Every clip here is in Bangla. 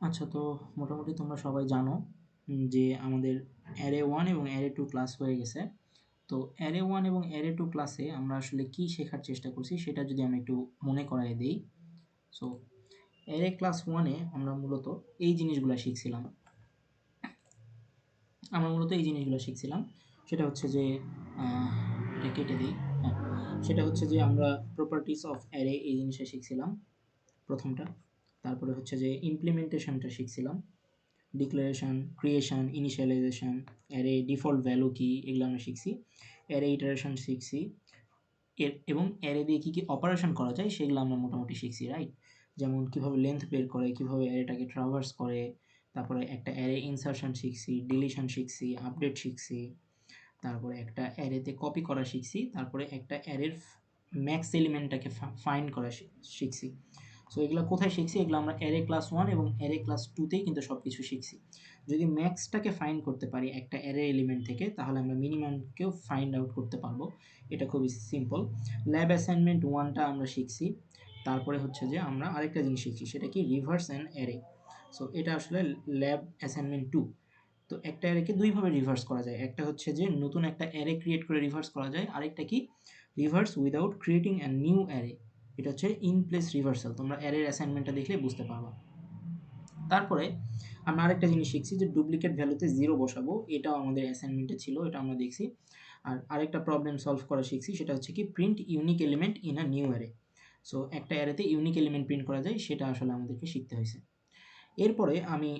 আচ্ছা, তো মোটামুটি তোমরা সবাই জানো যে আমাদের অ্যারে 1 এবং অ্যারে 2 ক্লাস হয়ে গেছে। তো অ্যারে 1 এবং অ্যারে 2 ক্লাসে আমরা আসলে কি শেখার চেষ্টা করছি সেটা যদি আমি একটু মনে করায় দেই। সো অ্যারে ক্লাস 1 এ আমরা মূলত এই জিনিসগুলো শিখছিলাম। সেটা হচ্ছে যে এটা কেটে দিই। হ্যাঁ, সেটা হচ্ছে যে আমরা প্রপার্টিস অফ অ্যারে এই জিনিসটা শিখছিলাম প্রথমটা। তারপরে হচ্ছে যে ইমপ্লিমেন্টেশনটা শিখছিলাম। Declaration, creation, initialisation, array default value কি এগুলো আমরা শিখছি। অ্যারে ইটারেশন শিখছি। এবং অ্যারে দিয়ে কী কী অপারেশন করা যায় সেগুলো আমরা মোটামুটি শিখছি, রাইট? যেমন কীভাবে লেন্থ বের করে, কীভাবে অ্যারেটাকে ট্রাভার্স করে, তারপরে একটা অ্যারে ইনসারশন শিখছি, ডিলিশন শিখছি, আপডেট শিখছি, তারপরে একটা অ্যারেতে কপি করা শিখছি, তারপরে একটা অ্যারের ম্যাক্স এলিমেন্টটাকে ফাইন্ড করা শিখছি। সো এগুলো কোথায় শিখছি? এগুলো আমরা অ্যারে ক্লাস 1 এবং অ্যারে ক্লাস 2তেই কিন্তু সব কিছু শিখছি। যদি ম্যাক্সটাকে ফাইন্ড করতে পারি একটা অ্যারে এলিমেন্ট থেকে, তাহলে আমরা মিনিমামকেও ফাইন্ড আউট করতে পারবো। এটা খুবই সিম্পল। ল্যাব অ্যাসাইনমেন্ট 1টা আমরা শিখছি। তারপরে হচ্ছে যে আমরা আরেকটা জিনিস শিখছি, সেটা কি? Rivers and array. সো এটা আসলে ল্যাব অ্যাসাইনমেন্ট 2। তো একটা অ্যারেকে দুইভাবে রিভার্স করা যায়। একটা হচ্ছে যে নতুন একটা অ্যারে ক্রিয়েট করে রিভার্স করা যায়। আরেকটা কি? Reverse without creating a new array. এটা হচ্ছে ইন প্লেস রিভার্সাল। তোমরা অ্যারের অ্যাসাইনমেন্টটা দেখলে বুঝতে পারবা। তারপরে আমরা আরেকটা জিনিস শিখছি যে ডুপ্লিকেট ভ্যালুতে 0 বসাবো। এটাও আমাদের অ্যাসাইনমেন্টে ছিল, এটা আমরা দেখছি। আর আরেকটা প্রবলেম সলভ করা শিখছি, সেটা হচ্ছে কি? Print unique element in a new array. So একটা অ্যারেতে ইউনিক এলিমেন্ট প্রিন্ট করা যায়, সেটা আসলে আমাদেরকে শিখতে হয়েছে। এরপরে আমি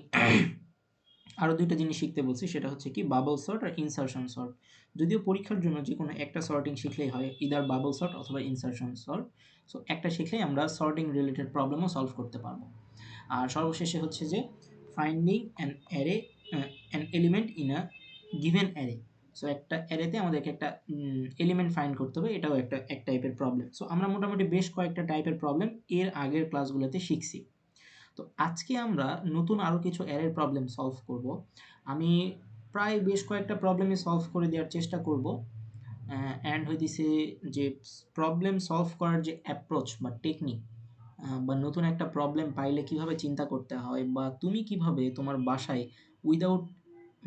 আরও দুইটা জিনিস শিখতে বলছি, সেটা হচ্ছে কি? বাবল সর্ট আর ইনসারশন সর্ট। যদিও পরীক্ষার জন্য যে কোনো একটা সর্টিং শিখলেই হয়, ইদার বাবল সর্ট অথবা ইনসারশন সর্ট। সো একটা শিখলেই আমরা সর্টিং রিলেটেড প্রবলেমও সলভ করতে পারবো। আর সর্বশেষে হচ্ছে যে finding an array an element in a given array. So একটা অ্যারেতে আমাদেরকে একটা এলিমেন্ট ফাইন্ড করতে হবে, এটাও এক টাইপের প্রবলেম। সো আমরা মোটামুটি বেশ কয়েকটা টাইপের প্রবলেম এর আগের ক্লাসগুলোতে শিখছি। তো আজকে আমরা নতুন আরও কিছু অ্যারের প্রবলেম সলভ করব। আমি প্রায় বেশ কয়েকটা প্রবলেমই সলভ করে দেওয়ার চেষ্টা করব। অ্যান্ড হইতেছে যে প্রবলেম সলভ করার যে অ্যাপ্রোচ বা টেকনিক, বা নতুন একটা প্রবলেম পাইলে কিভাবে চিন্তা করতে হয়, বা তুমি কিভাবে তোমার বাসায় উইদাউট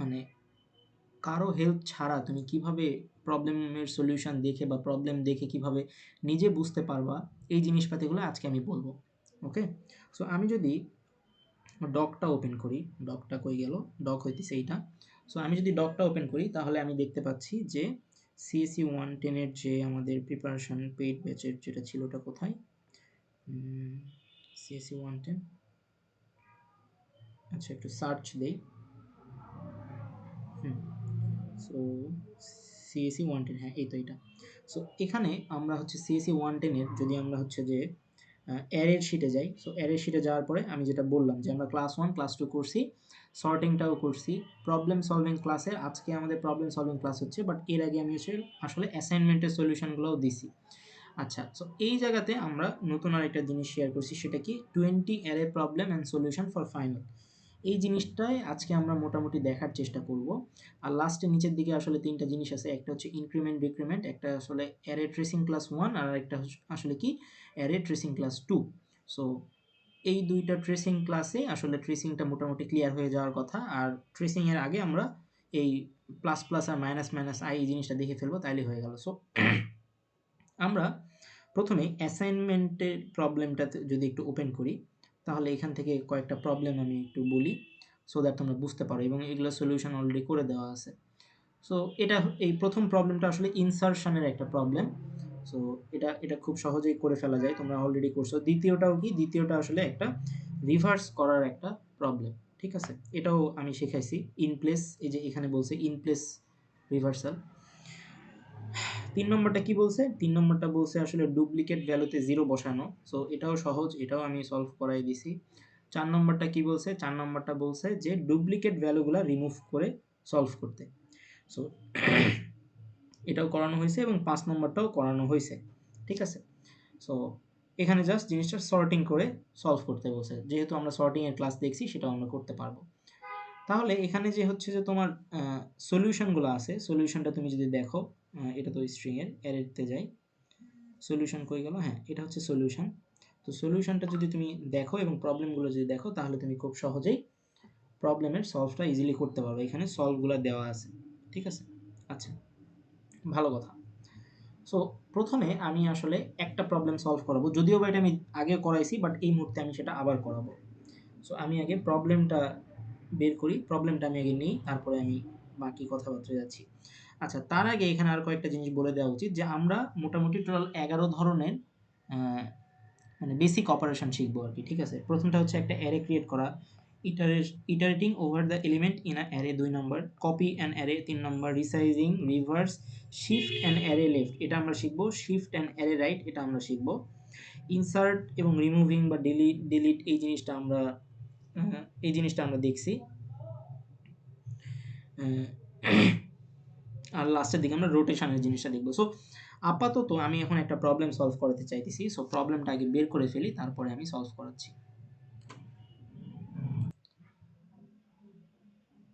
মানে কারো হেল্প ছাড়া তুমি কিভাবে প্রবলেমের সলিউশন দেখে বা প্রবলেম দেখে কিভাবে নিজে বুঝতে পারবা, এই জিনিসপাতিগুলো আজকে আমি বলবো। ওকে? সো আমি যদি ডকটা ওপেন করি, ডকটা কই গেল? ডক হইতেছে এইটা। সো আমি যদি ডকটা ওপেন করি, তাহলে আমি দেখতে পাচ্ছি যে সিএসসি 110 এর যে আমাদের প্রিপারেশন পেইড ব্যাচের যেটা ছিল, ওটা কোথায়? সিএসসি 110। আচ্ছা, একটু সার্চ দেই। সো সিএসসি 110, হ্যাঁ এই তো এটা। সো এখানে আমরা হচ্ছে সিএসসি 110 এর যদি আমরা হচ্ছে যে অ্যারের শিটে যাই। সো অ্যারের শিটে যাওয়ার পরে আমি যেটা বললাম যে আমরা ক্লাস 1 ক্লাস 2 করছি, সর্টিংটাও করছি, প্রবলেম সলভিং ক্লাসের আজকে আমাদের প্রবলেম সলভিং ক্লাস হচ্ছে, বাট এর আগে আমি আসলে অ্যাসাইনমেন্টের সলিউশনগুলোও দিছি। আচ্ছা, সো এই জায়গাতে আমরা নতুন আরেকটা জিনিস শেয়ার করছি, সেটা কি? 20 array problem and solution for final. এই জিনিসটাই আজকে আমরা মোটামুটি দেখার চেষ্টা করব। আর লাস্টে নিচের দিকে আসলে 3টা জিনিস আছে। একটা হচ্ছে ইনক্রিমেন্ট ডিক্রিমেন্ট, একটা আসলে অ্যারে ট্রেসিং ক্লাস 1, আর একটা আসলে কি? Array tracing class 2। সো এই দুইটা ট্রেসিং ক্লাসে আসলে ট্রেসিংটা মোটামুটি ক্লিয়ার হয়ে যাওয়ার কথা। আর ট্রেসিং এর আগে আমরা এই প্লাস প্লাস আর মাইনাস মাইনাস আই এই জিনিসটা দেখে ফেলবো, তাইলে হয়ে গেল। সো আমরা প্রথমে অ্যাসাইনমেন্টের প্রবলেমটাতে যদি একটু ওপেন করি, তাহলে এখান থেকে কয়েকটা প্রবলেম আমি একটু বলি, সো দ্যাট তোমরা বুঝতে পারো, এবং এগুলো সলিউশন অলরেডি করে দেওয়া আছে। সো এটা এই প্রথম প্রবলেমটা আসলে ইনসারশনের একটা প্রবলেম। সো এটা খুব সহজেই করে ফেলা যায়, তোমরা অলরেডি করছো। দ্বিতীয়টাও কি? দ্বিতীয়টা আসলে একটা রিভার্স করার একটা প্রবলেম, ঠিক আছে? এটাও আমি শিখাইছি। ইন প্লেস, এই যে এখানে বলছে ইন প্লেস রিভার্সাল। 3 নম্বরটা কি বলছে? 3 নম্বরটা বলছে আসলে ডুপ্লিকেট ভ্যালুতে 0 বসানো। সো এটাও সহজ, এটাও আমি সলভ করাই দিছি। 4 নম্বরটা কি বলছে? 4 নম্বরটা বলছে যে ডুপ্লিকেট ভ্যালুগুলা রিমুভ করে সলভ করতে। সো এটাও করানো হয়েছে, এবং 5 নম্বরটাও করানো হয়েছে, ঠিক আছে? সো এখানে জাস্ট জিনিসটা সর্টিং করে সলভ করতে বলছে। যেহেতু আমরা সর্টিং এর ক্লাস দেখছি, সেটাও আমরা করতে পারবো। তাহলে এখানে যে হচ্ছে যে তোমার সলিউশনগুলো আছে, সলিউশনটা তুমি যদি দেখো, এটা তো স্ট্রিং এর, অ্যারেতে যাই, সলিউশন কই গেল? হ্যাঁ, এটা হচ্ছে সলিউশন। তো সলিউশনটা যদি তুমি দেখো এবং প্রবলেমগুলো যদি দেখো তাহলে তুমি খুব সহজেই প্রবলেমের সলভটা ইজিলি করতে পারবে। এখানে সলভগুলো দেওয়া আছে, ঠিক আছে? আচ্ছা, ভালো কথা। সো প্রথমে আমি আসলে একটা প্রবলেম সলভ করাবো, যদিও বা এটা আমি আগে করাইছি, বাট এই মুহূর্তে আমি সেটা আবার করাবো। সো আমি আগে প্রবলেমটা বের করি, প্রবলেমটা আমি আগে নিই, তারপরে আমি বাকি কথাবার্তা যাচ্ছি। আচ্ছা, তার আগে এখানে আর কয়েকটা জিনিস বলে দেওয়া উচিত, যে আমরা মোটামুটি টোটাল 11 ধরনের মানে বেসিক অপারেশন শিখবো আর কি, ঠিক আছে? প্রথমটা হচ্ছে একটা অ্যারে ক্রিয়েট করা, iterating over the element in a array 2 number, copy and array 3 number, resizing, reverse, shift and array left এটা আমরা শিখবো, শিফট অ্যান্ড অ্যারে রাইট এটা আমরা শিখবো, ইনসার্ট এবং রিমুভিং বা ডিলিট এই জিনিসটা আমরা দেখছি। আর লাস্টের দিকে আমরা রোটেশনের জিনিসটা দেখবো। সো আপাতত আমি এখন একটা প্রবলেম সলভ করতে চাইতেছি। সো প্রবলেমটা আগে বের করে ফেলি, তারপরে আমি সলভ করাচ্ছি।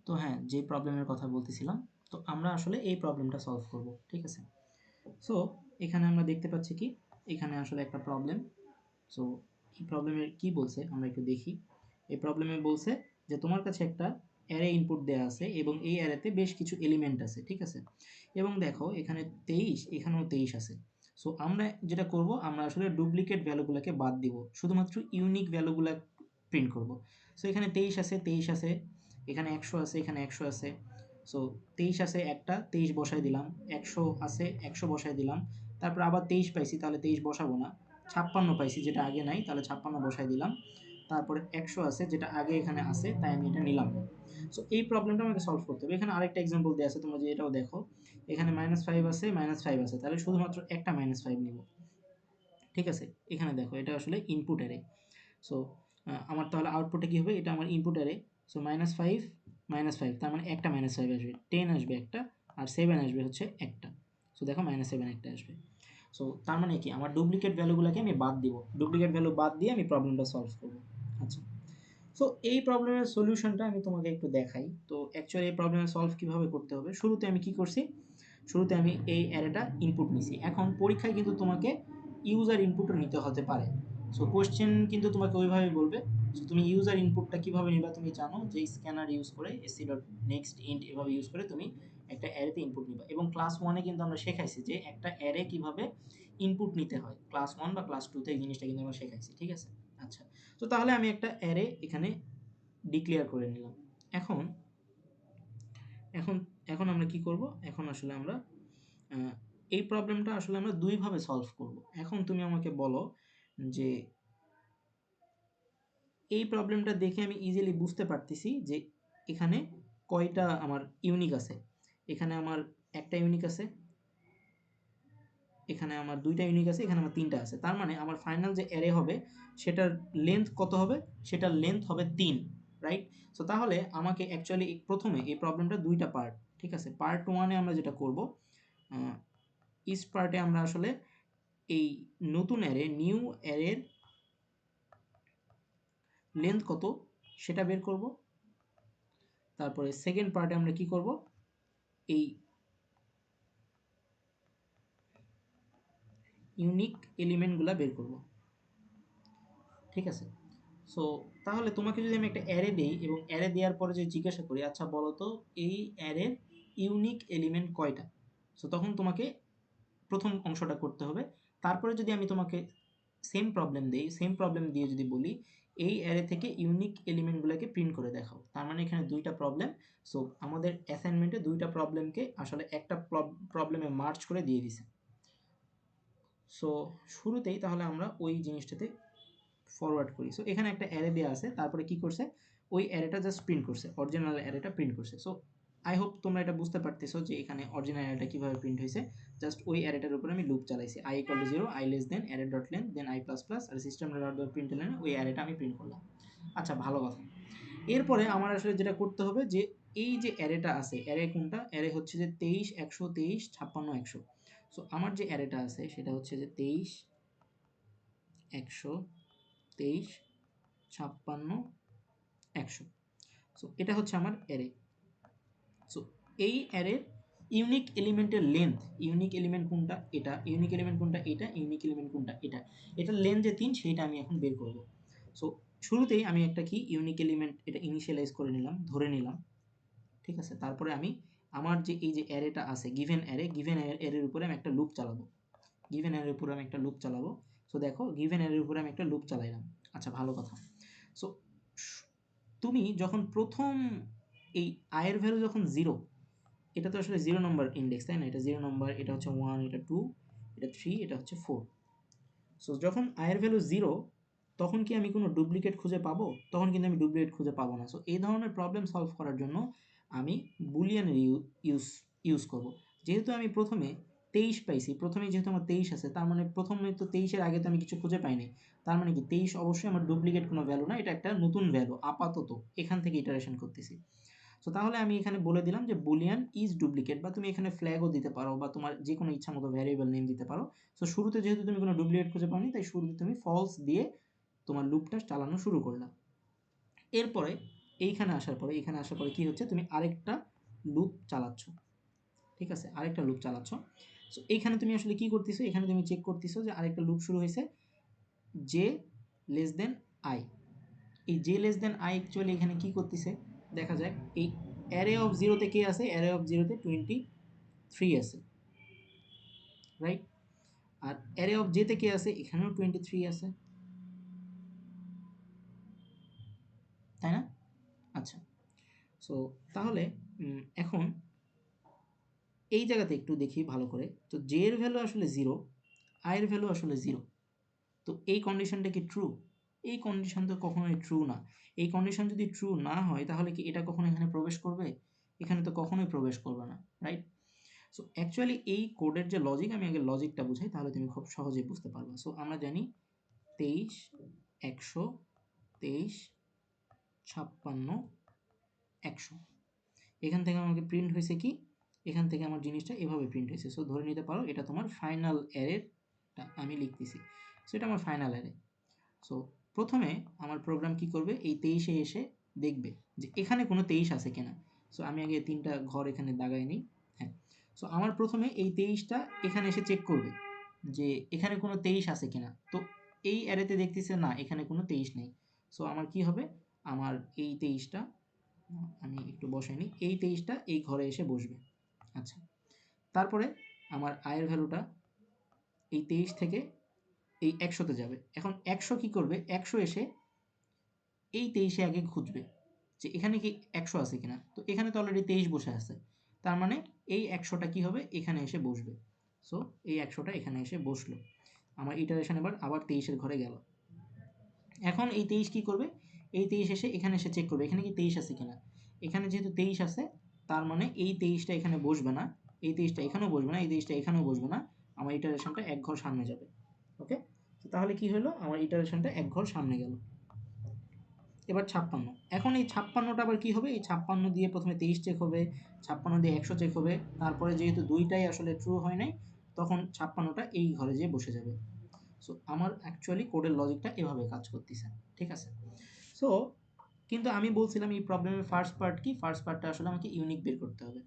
তো হ্যাঁ, যে প্রবলেমের কথা বলতেছিলাম, তো আমরা আসলে এই প্রবলেমটা সলভ করব, ঠিক আছে? সো এখানে আমরা দেখতে পাচ্ছি কি, এখানে আসলে একটা প্রবলেম। সো এই প্রবলেমের কি বলছে আমরা একটু দেখি। এই প্রবলেমে বলছে যে তোমার কাছে একটা অ্যারে ইনপুট দেওয়া আছে এবং এই অ্যারেতে বেশ কিছু এলিমেন্ট আছে, ঠিক আছে? এবং দেখো এখানে 23, এখানেও 23 আছে। সো আমরা যেটা করব, আমরা আসলে ডুপ্লিকেট ভ্যালুগুলোকে বাদ দিব, শুধুমাত্র ইউনিক ভ্যালুগুলো প্রিন্ট করব। সো এখানে 23 আছে, 23 আছে, এখানে 100 আছে, এখানে 100 আছে। সো 23 আছে একটা, 23 বসাই দিলাম, 100 আছে, 100 বসাই দিলাম, তারপর আবার 23 পাইছি, তাহলে 23 বসাবো না, 56 পাইছি যেটা আগে নাই, তাহলে 56 বসাই দিলাম, তারপরে 100 আছে যেটা আগে এখানে আছে, তাই আমি এটা নিলাম না। সো এই প্রবলেমটা আমাকে সলভ করতে হবে। এখানে আরেকটা এক্সাম্পল দেওয়া আছে, তোমরা যে এটাও দেখো, এখানে -5 আছে, -5 আছে, তাহলে শুধুমাত্র একটা -5 নিব, ঠিক আছে? এখানে দেখো এটা আসলে ইনপুট অ্যারে। সো আমার তাহলে আউটপুটে কী হবে, এটা আমার ইনপুট অ্যারে। সো -5 -5, তার মানে একটা -5 আসবে, 10 আসবে একটা, আর 7 আসবে হচ্ছে একটা। সো দেখো -7 একটা আসবে। সো তার মানে কি, আমার ডুপ্লিকেট ভ্যালুগুলোকে আমি বাদ দিব, ডুপ্লিকেট ভ্যালু বাদ দিয়ে আমি প্রবলেমটা সলভ করব। আচ্ছা, সো এই প্রবলেমের সলিউশনটা আমি তোমাকে একটু দেখাই। তো অ্যাকচুয়ালি এই প্রবলেমের সলভ কীভাবে করতে হবে, শুরুতে আমি কি করছি, শুরুতে আমি এই অ্যারেটা ইনপুট নিছি। এখন পরীক্ষায় কিন্তু তোমাকে ইউজার ইনপুটও নিতে হতে পারে। সো কোশ্চেন কিন্তু তোমাকে ওইভাবে বলবে। সো তুমি ইউজার ইনপুটটা কীভাবে নিবা, তুমি জানো যে স্ক্যানার ইউজ করে এসি ডট নেক্সট ইন্ট এভাবে ইউজ করে তুমি একটা অ্যারেতে ইনপুট নিবা। এবং ক্লাস 1-এ কিন্তু আমরা শেখাইছি যে একটা অ্যারে কীভাবে ইনপুট নিতে হয়, ক্লাস 1 বা ক্লাস 2-তে এই জিনিসটা কিন্তু আমরা শেখাইছি, ঠিক আছে? আচ্ছা, তো তাহলে আমি একটা অ্যারে এখানে ডিক্লেয়ার করে নিলাম। এখন এখন এখন আমরা কি করব, এখন আসলে আমরা এই প্রবলেমটা আসলে আমরা দুইভাবে সলভ করব। এখন তুমি আমাকে বলো যে এই প্রবলেমটা দেখে আমি ইজিলি বুঝতে পারতেছি যে এখানে কয়টা আমার ইউনিক আছে। এখানে আমার একটা ইউনিক আছে, এখানে আমার দুইটা ইউনিক আছে, এখানে আমার তিনটা আছে। তার মানে আমার ফাইনাল যে অ্যারে হবে সেটার লেন্থ কত হবে, সেটার লেন্থ হবে 3, রাইট? সো তাহলে আমাকে অ্যাকচুয়ালি প্রথমে এই প্রবলেমটা দুইটা পার্ট, ঠিক আছে? পার্ট 1-এ আমরা যেটা করব, ইস পার্টে আমরা আসলে এই নতুন অ্যারে, নিউ অ্যারের লেন্থ কত সেটা বের করব। তারপরে সেকেন্ড পার্টে আমরা কি করব, এই ইউনিক এলিমেন্টগুলো বের করব, ঠিক আছে? সো তাহলে তোমাকে যদি আমি একটা অ্যারে দেই এবং অ্যারে দেওয়ার পরে যদি জিজ্ঞাসা করি, আচ্ছা বলো তো এই অ্যারের ইউনিক এলিমেন্ট কয়টা, সো তখন তোমাকে প্রথম অংশটা করতে হবে। তারপরে যদি আমি তোমাকে সেম প্রবলেম দেই, সেম প্রবলেম দিয়ে যদি বলি এই অ্যারে থেকে ইউনিক এলিমেন্টগুলোকে প্রিন্ট করে দেখাও, তার মানে এখানে দুইটা প্রবলেম। সো আমাদের অ্যাসাইনমেন্টে দুইটা প্রবলেমকে আসলে একটা প্রবলেমে মার্চ করে দিয়ে দিছে। সো শুরুতেই তাহলে আমরা ওই জিনিসটাতে ফরওয়ার্ড করি। সো এখানে একটা অ্যারে দেওয়া আছে, তারপরে কি করছে, ওই অ্যারেটা জাস্ট প্রিন্ট করছে, অরিজিনাল অ্যারেটা প্রিন্ট করছে। সো আই হোপ তোমরা এটা বুঝতে পারতেছো যে এখানে অরিজিনাল অ্যারেটা কীভাবে প্রিন্ট হয়েছে। জাস্ট ওই অ্যারেটার উপরে আমি লুপ চালাইছি, i = 0, i less than array dot len then i plus plus আর সিস্টেম ডট প্রিন্ট লেন, ওই অ্যারেটা আমি প্রিন্ট করলাম। আচ্ছা, ভালো কথা। এরপরে আমার আসলে যেটা করতে হবে যে এই যে অ্যারেটা আছে, অ্যারে কোনটা, অ্যারে হচ্ছে যে 23, 100, 23, 56, 100। সো আমার যে অ্যারেটা আছে সেটা হচ্ছে যে 23, 100, 23, 56, 100। সো এটা হচ্ছে আমার অ্যারে। সো এই অ্যারের ইউনিক এলিমেন্টের লেন্থ, ইউনিক এলিমেন্ট কোনটা এটা, ইউনিক এলিমেন্ট কোনটা এটা, ইউনিক এলিমেন্ট কোনটা এটা, এটার লেন্থ যে 3 সেইটা আমি এখন বের করব। সো শুরুতেই আমি একটা কি ইউনিক এলিমেন্ট এটা ইনিশিয়ালাইজ করে নিলাম, ধরে নিলাম, ঠিক আছে। তারপরে আমি আমার যে এই যে অ্যারেটা আছে গিভেন অ্যারের উপরে আমি একটা লুপ চালাবো, গিভেন অ্যারের উপরে আমি একটা লুপ চালাবো। সো দেখো গিভেন অ্যারের উপরে আমি একটা লুপ চালাইলাম। আচ্ছা, ভালো কথা। সো তুমি যখন প্রথম এই আয়ের ভ্যালু যখন 0, এটা তো আসলে 0 নম্বর ইন্ডেক্স, তাই না? এটা 0 নম্বর, এটা হচ্ছে 1, এটা 2, এটা 3, এটা হচ্ছে 4। সো যখন আয়ের ভ্যালু 0, তখন কি আমি কোনো ডুপ্লিকেট খুঁজে পাবো? তখন কিন্তু আমি ডুপ্লিকেট খুঁজে পাবো না। সো এই ধরনের প্রবলেম সলভ করার জন্য আমি বুলিয়ানের ইউজ করব। যেহেতু আমি প্রথমে 23 পাইছি, প্রথমেই যেহেতু আমার 23 আছে, তার মানে প্রথমে তো 23-এর আগে তো আমি কিছু খুঁজে পাইনি। তার মানে কি 23 অবশ্যই আমার ডুপ্লিকেট কোনো ভ্যালু না, এটা একটা নতুন ভ্যালু আপাতত, এখান থেকে ইটারেশন করতেছি। সো তাহলে আমি এখানে বলে দিলাম যে বুলিয়ান ইজ ডুপ্লিকেট, বা তুমি এখানে ফ্ল্যাগও দিতে পারো, বা তোমার যে কোনো ইচ্ছা মতো ভ্যারিয়েবল নেম দিতে পারো। সো শুরুতে যেহেতু তুমি কোনো ডুপ্লিকেট খুঁজে পাওনি, তাই শুরুতে তুমি ফলস দিয়ে তোমার লুপটা চালানো শুরু করলাম। এরপরে এখানে আসার পরে কি হচ্ছে, তুমি আরেকটা লুপ চালাচ্ছ, ঠিক আছে, আরেকটা লুপ চালাচ্ছ। সো এইখানে তুমি আসলে কি করতেছো, এখানে তুমি চেক করতেছো যে আরেকটা লুপ শুরু হয়েছে জে লেস দেন আই। এই J less than I actually এখানে কি করতেছে দেখা যায়, এই অ্যারে অফ জিরোতে কে আছে, অ্যারে অফ জিরোতে 23 আছে, রাইট? আর অ্যারে অফ জেতে কে আছে, এখানেও 23 আছে, তাই না? আচ্ছা, সো তাহলে এখন এই জায়গাতে একটু দেখি ভালো করে। তো জে এর ভ্যালু আসলে 0, আয়ের ভ্যালু আসলে 0। তো এই কন্ডিশনটা কি ট্রু? এই কন্ডিশন তো কখনোই ট্রু না। এই কন্ডিশন যদি ট্রু না হয়, তাহলে কি এটা কখনো এখানে প্রবেশ করবে? এখানে তো কখনোই প্রবেশ করবে না, রাইট? সো অ্যাকচুয়ালি এই কোডের যে লজিক, আমি আগে লজিকটা বুঝাই, তাহলে তুমি খুব সহজেই বুঝতে পারবে। সো আমরা জানি 23, 100, 23, 56, 100। এখান থেকে আমাকে প্রিন্ট হয়েছে কি, এখান থেকে আমার জিনিসটা এভাবে প্রিন্ট হয়েছে। সো ধরে নিতে পারো এটা তোমার ফাইনাল অ্যারেটা আমি লিখতেছি। সো এটা আমার ফাইনাল অ্যারে। সো প্রথমে আমার প্রোগ্রাম কি করবে, এই 23-এ এসে দেখবে যে এখানে কোনো 23 আছে কিনা। সো আমি আগে 3টা ঘর এখানে দাগাই নিই। হ্যাঁ, সো আমার প্রথমে এই 23টা এখানে এসে চেক করবে যে এখানে কোনো 23 আছে কিনা। তো এই অ্যারেতে দেখতেছে না, এখানে কোনো 23 নেই। সো আমার কি হবে, আমার এই 23টা আমি একটু বসাই নিই, এই 23টা এই ঘরে এসে বসবে। আচ্ছা, তারপরে আমার আয়ের ভ্যালুটা এই 23 থেকে এই 100-তে যাবে। এখন 100 কি করবে, 100 এসে এই 23-এ আগে খুঁজবে যে এখানে কি 100 আছে কিনা। তো এখানে তো অলরেডি 23 বসে আছে, তার মানে এই 100টা কি হবে, এখানে এসে বসবে। সো এই 100টা এখানে এসে বসলো। আমার ইটারেশন এবার আবার 23-এর ঘরে গেল। এখন এই 23 কি করবে, এই 23 এসে এখানে এসে চেক করবে এখানে কি 23 আছে কিনা। এখানে যেহেতু 23 আছে, তার মানে এই 23টা এখানে বসবে না, এই 23টা এখানেও বসবে না, এই 23টা এখানেও বসবে না। আমার ইটারেশনটা এক ঘর সামনে যাবে। ওকে, তাহলে কি হলো, আমার ইটারেশনটা এক ঘর সামনে গেল। এবার 56। এখন এই 56টা আবার কি হবে, এই 56 দিয়ে প্রথমে 23 চেক হবে, 56 দিয়ে 100 চেক হবে, তারপরে যেহেতু দুইটাই আসলে ট্রু হয় নাই, তখন 56টা এই ঘরে যেয়ে বসে যাবে। সো আমার অ্যাকচুয়ালি কোডের লজিকটা এভাবে কাজ করতেছে, ঠিক আছে। সো কিন্তু আমি বলছিলাম এই প্রবলেমের ফার্স্ট পার্ট কি, ফার্স্ট পার্টটা আসলে আমাকে ইউনিক বের করতে হবে।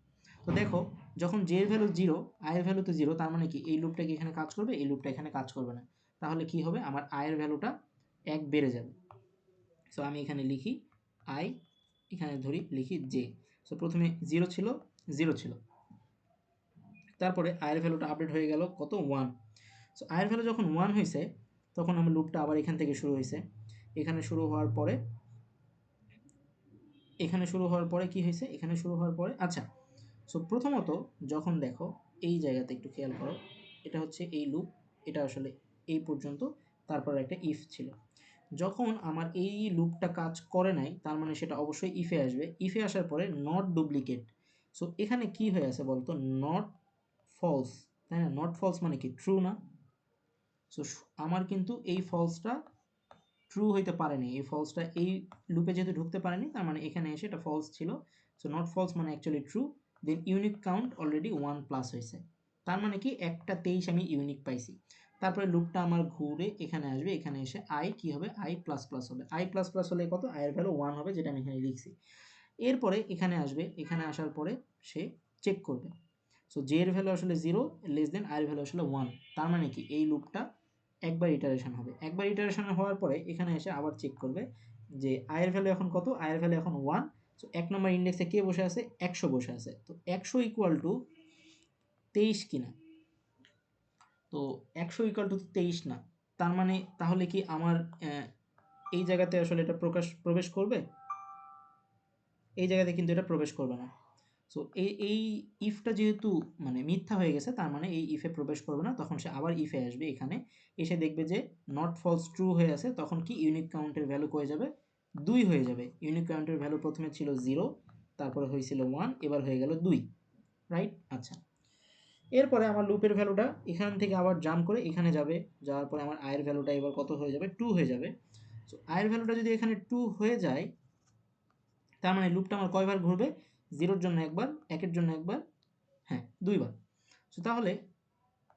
তো দেখো, যখন জে এর ভ্যালু 0, আয়ের ভ্যালু তো 0, তার মানে কি এই লুপটা কি এখানে কাজ করবে, এই লুপটা এখানে কাজ করবে না। তাহলে কি হবে, আমার আয়ের ভ্যালুটা 1 বেড়ে যাবে। সো আমি এখানে লিখি আই, এখানে ধরি লিখি জে। সো প্রথমে 0 ছিল, 0 ছিল, তারপরে আয়ের ভ্যালুটা আপডেট হয়ে গেল কত, 1। সো আয়ের ভ্যালু যখন 1 হয়েছে, তখন আমার লুপটা আবার এখান থেকে শুরু হয়েছে। এখানে শুরু হওয়ার পরে কি হয়েছে, এখানে শুরু হওয়ার পরে আচ্ছা, সো প্রথমত যখন দেখো এই জায়গাতে একটু খেয়াল করো, এটা হচ্ছে এই লুপ, এটা আসলে এই পর্যন্ত, তারপর একটা ইফ ছিল। যখন আমার এই লুপটা কাজ করে নাই, তার মানে সেটা অবশ্যই ইফে আসবে। ইফে আসার পরে নট ডুপ্লিকেট। সো এখানে কি হয়ে আছে বলতো, নট ফলস, তাই না? নট ফলস মানে কি, ট্রু না। সো আমার কিন্তু এই ফলসটা ট্রু হইতে পারেনি, এই ফলসটা এই লুপে যেহেতু ঢুকতে পারেনি, তার মানে এখানে এসে এটা ফলস ছিল। সো নট ফলস মানে অ্যাকচুয়ালি ট্রু। দেন ইউনিক কাউন্ট অলরেডি 1 প্লাস হয়েছে, তার মানে কি একটা 23 আমি ইউনিক পাইছি। তারপরে লুপটা আমার ঘুরে এখানে আসবে, এখানে এসে আই কি হবে, আই প্লাস প্লাস হবে। আই প্লাস প্লাস হলে কত, আয়ের ভ্যালু 1 হবে, যেটা আমি এখানে লিখছি। এরপরে এখানে আসবে, এখানে আসার পরে সে চেক করবে। সো জে এর ভ্যালু আসলে 0 লেস দেন আই এর ভ্যালু আসলে 1। তার মানে কি এই লুপটা একবার ইটারেশন হবে। একবার ইটারেশন হওয়ার পরে এখানে এসে আবার চেক করবে যে আই এর ভ্যালু এখন কত, আই এর ভ্যালু এখন 1। সো 1 নম্বর ইন্ডেক্সে কে বসে আছে, 100 বসে আছে। তো 100 ইকুয়াল টু 23 কিনা, তো 100 ইকুয়াল টু 23 না। তার মানে তাহলে কি আমার এই জায়গাতে আসলে এটা প্রবেশ করবে, এই জায়গাতে কিন্তু এটা প্রবেশ করবে না। সো এই ইফটা যেহেতু মানে মিথ্যা হয়ে গেছে, তার মানে এই ইফে প্রবেশ করবে না। তখন সে আবার ইফে আসবে, এখানে এসে দেখবে যে নট ফলস ট্রু হয়ে আছে। তখন কি ইউনিক কাউন্টের ভ্যালু হয়ে যাবে, 2 হয়ে যাবে। ইউনিক কাউন্টের ভ্যালু প্রথমে ছিল 0, তারপরে হয়েছিল 1, এবার হয়ে গেল 2, রাইট। আচ্ছা, এরপরে আমার লুপের ভ্যালুটা এখান থেকে আবার জাম্প করে এখানে যাবে, যাওয়ার পরে আমার আয়ের ভ্যালুটা এবার কত হয়ে যাবে, 2 হয়ে যাবে। সো আয়ের ভ্যালুটা যদি এখানে 2 হয়ে যায়, তার মানে লুপটা আমার কয়বার ঘুরবে, 0-এর জন্য একবার, 1-এর জন্য একবার, হ্যাঁ 2 বার। সো তাহলে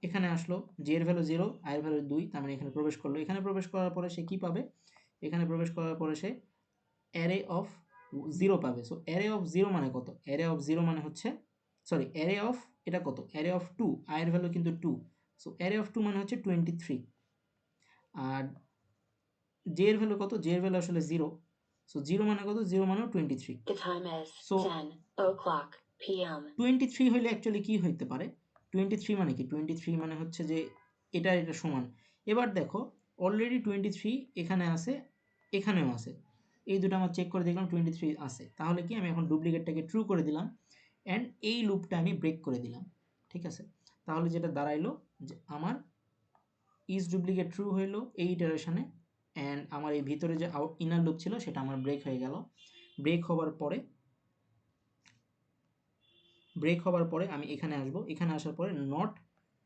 এখানে আসলো জি এর ভ্যালু 0, আয়ের ভ্যালু 2, তার মানে এখানে প্রবেশ করলো। এখানে প্রবেশ করার পরে সে কি পাবে, এখানে প্রবেশ করার পরে সে অ্যারে অফ 0 পাবে। সো অ্যারে অফ 0 মানে কত, অ্যারে অফ 0 মানে হচ্ছে, সরি অ্যারে অফ, এটা কত, অ্যারে অফ 2, আয়ের ভ্যালু কিন্তু 2। সো অ্যারে অফ 2 মানে হচ্ছে 23। আর জে এর ভ্যালু কত, জে এর ভ্যালু আসলে 0। সো 0 মানে কত, 0 মানেও 23। The time is so 10:00 p.m. 23 হইলে অ্যাকচুয়ালি কি হইতে পারে, 23 মানে কি, 23 মানে হচ্ছে যে এটা এটা সমান। এবার দেখো অলরেডি 23 এখানে আছে, এখানেও আছে, এই দুটো আমার চেক করে দেখলাম 23 আছে। তাহলে কি আমি এখন ডুপ্লিকেটটাকে ট্রু করে দিলাম অ্যান্ড এই লুপটা আমি ব্রেক করে দিলাম, ঠিক আছে। তাহলে যেটা দাঁড়াইলো যে আমার ইজ ডুপ্লিকেট ট্রু হইলো এই ইটারেশনে, অ্যান্ড আমার এই ভিতরে যে ইনার লুপ ছিল সেটা আমার ব্রেক হয়ে গেল। ব্রেক হওয়ার পরে আমি এখানে আসবো, এখানে আসার পরে নট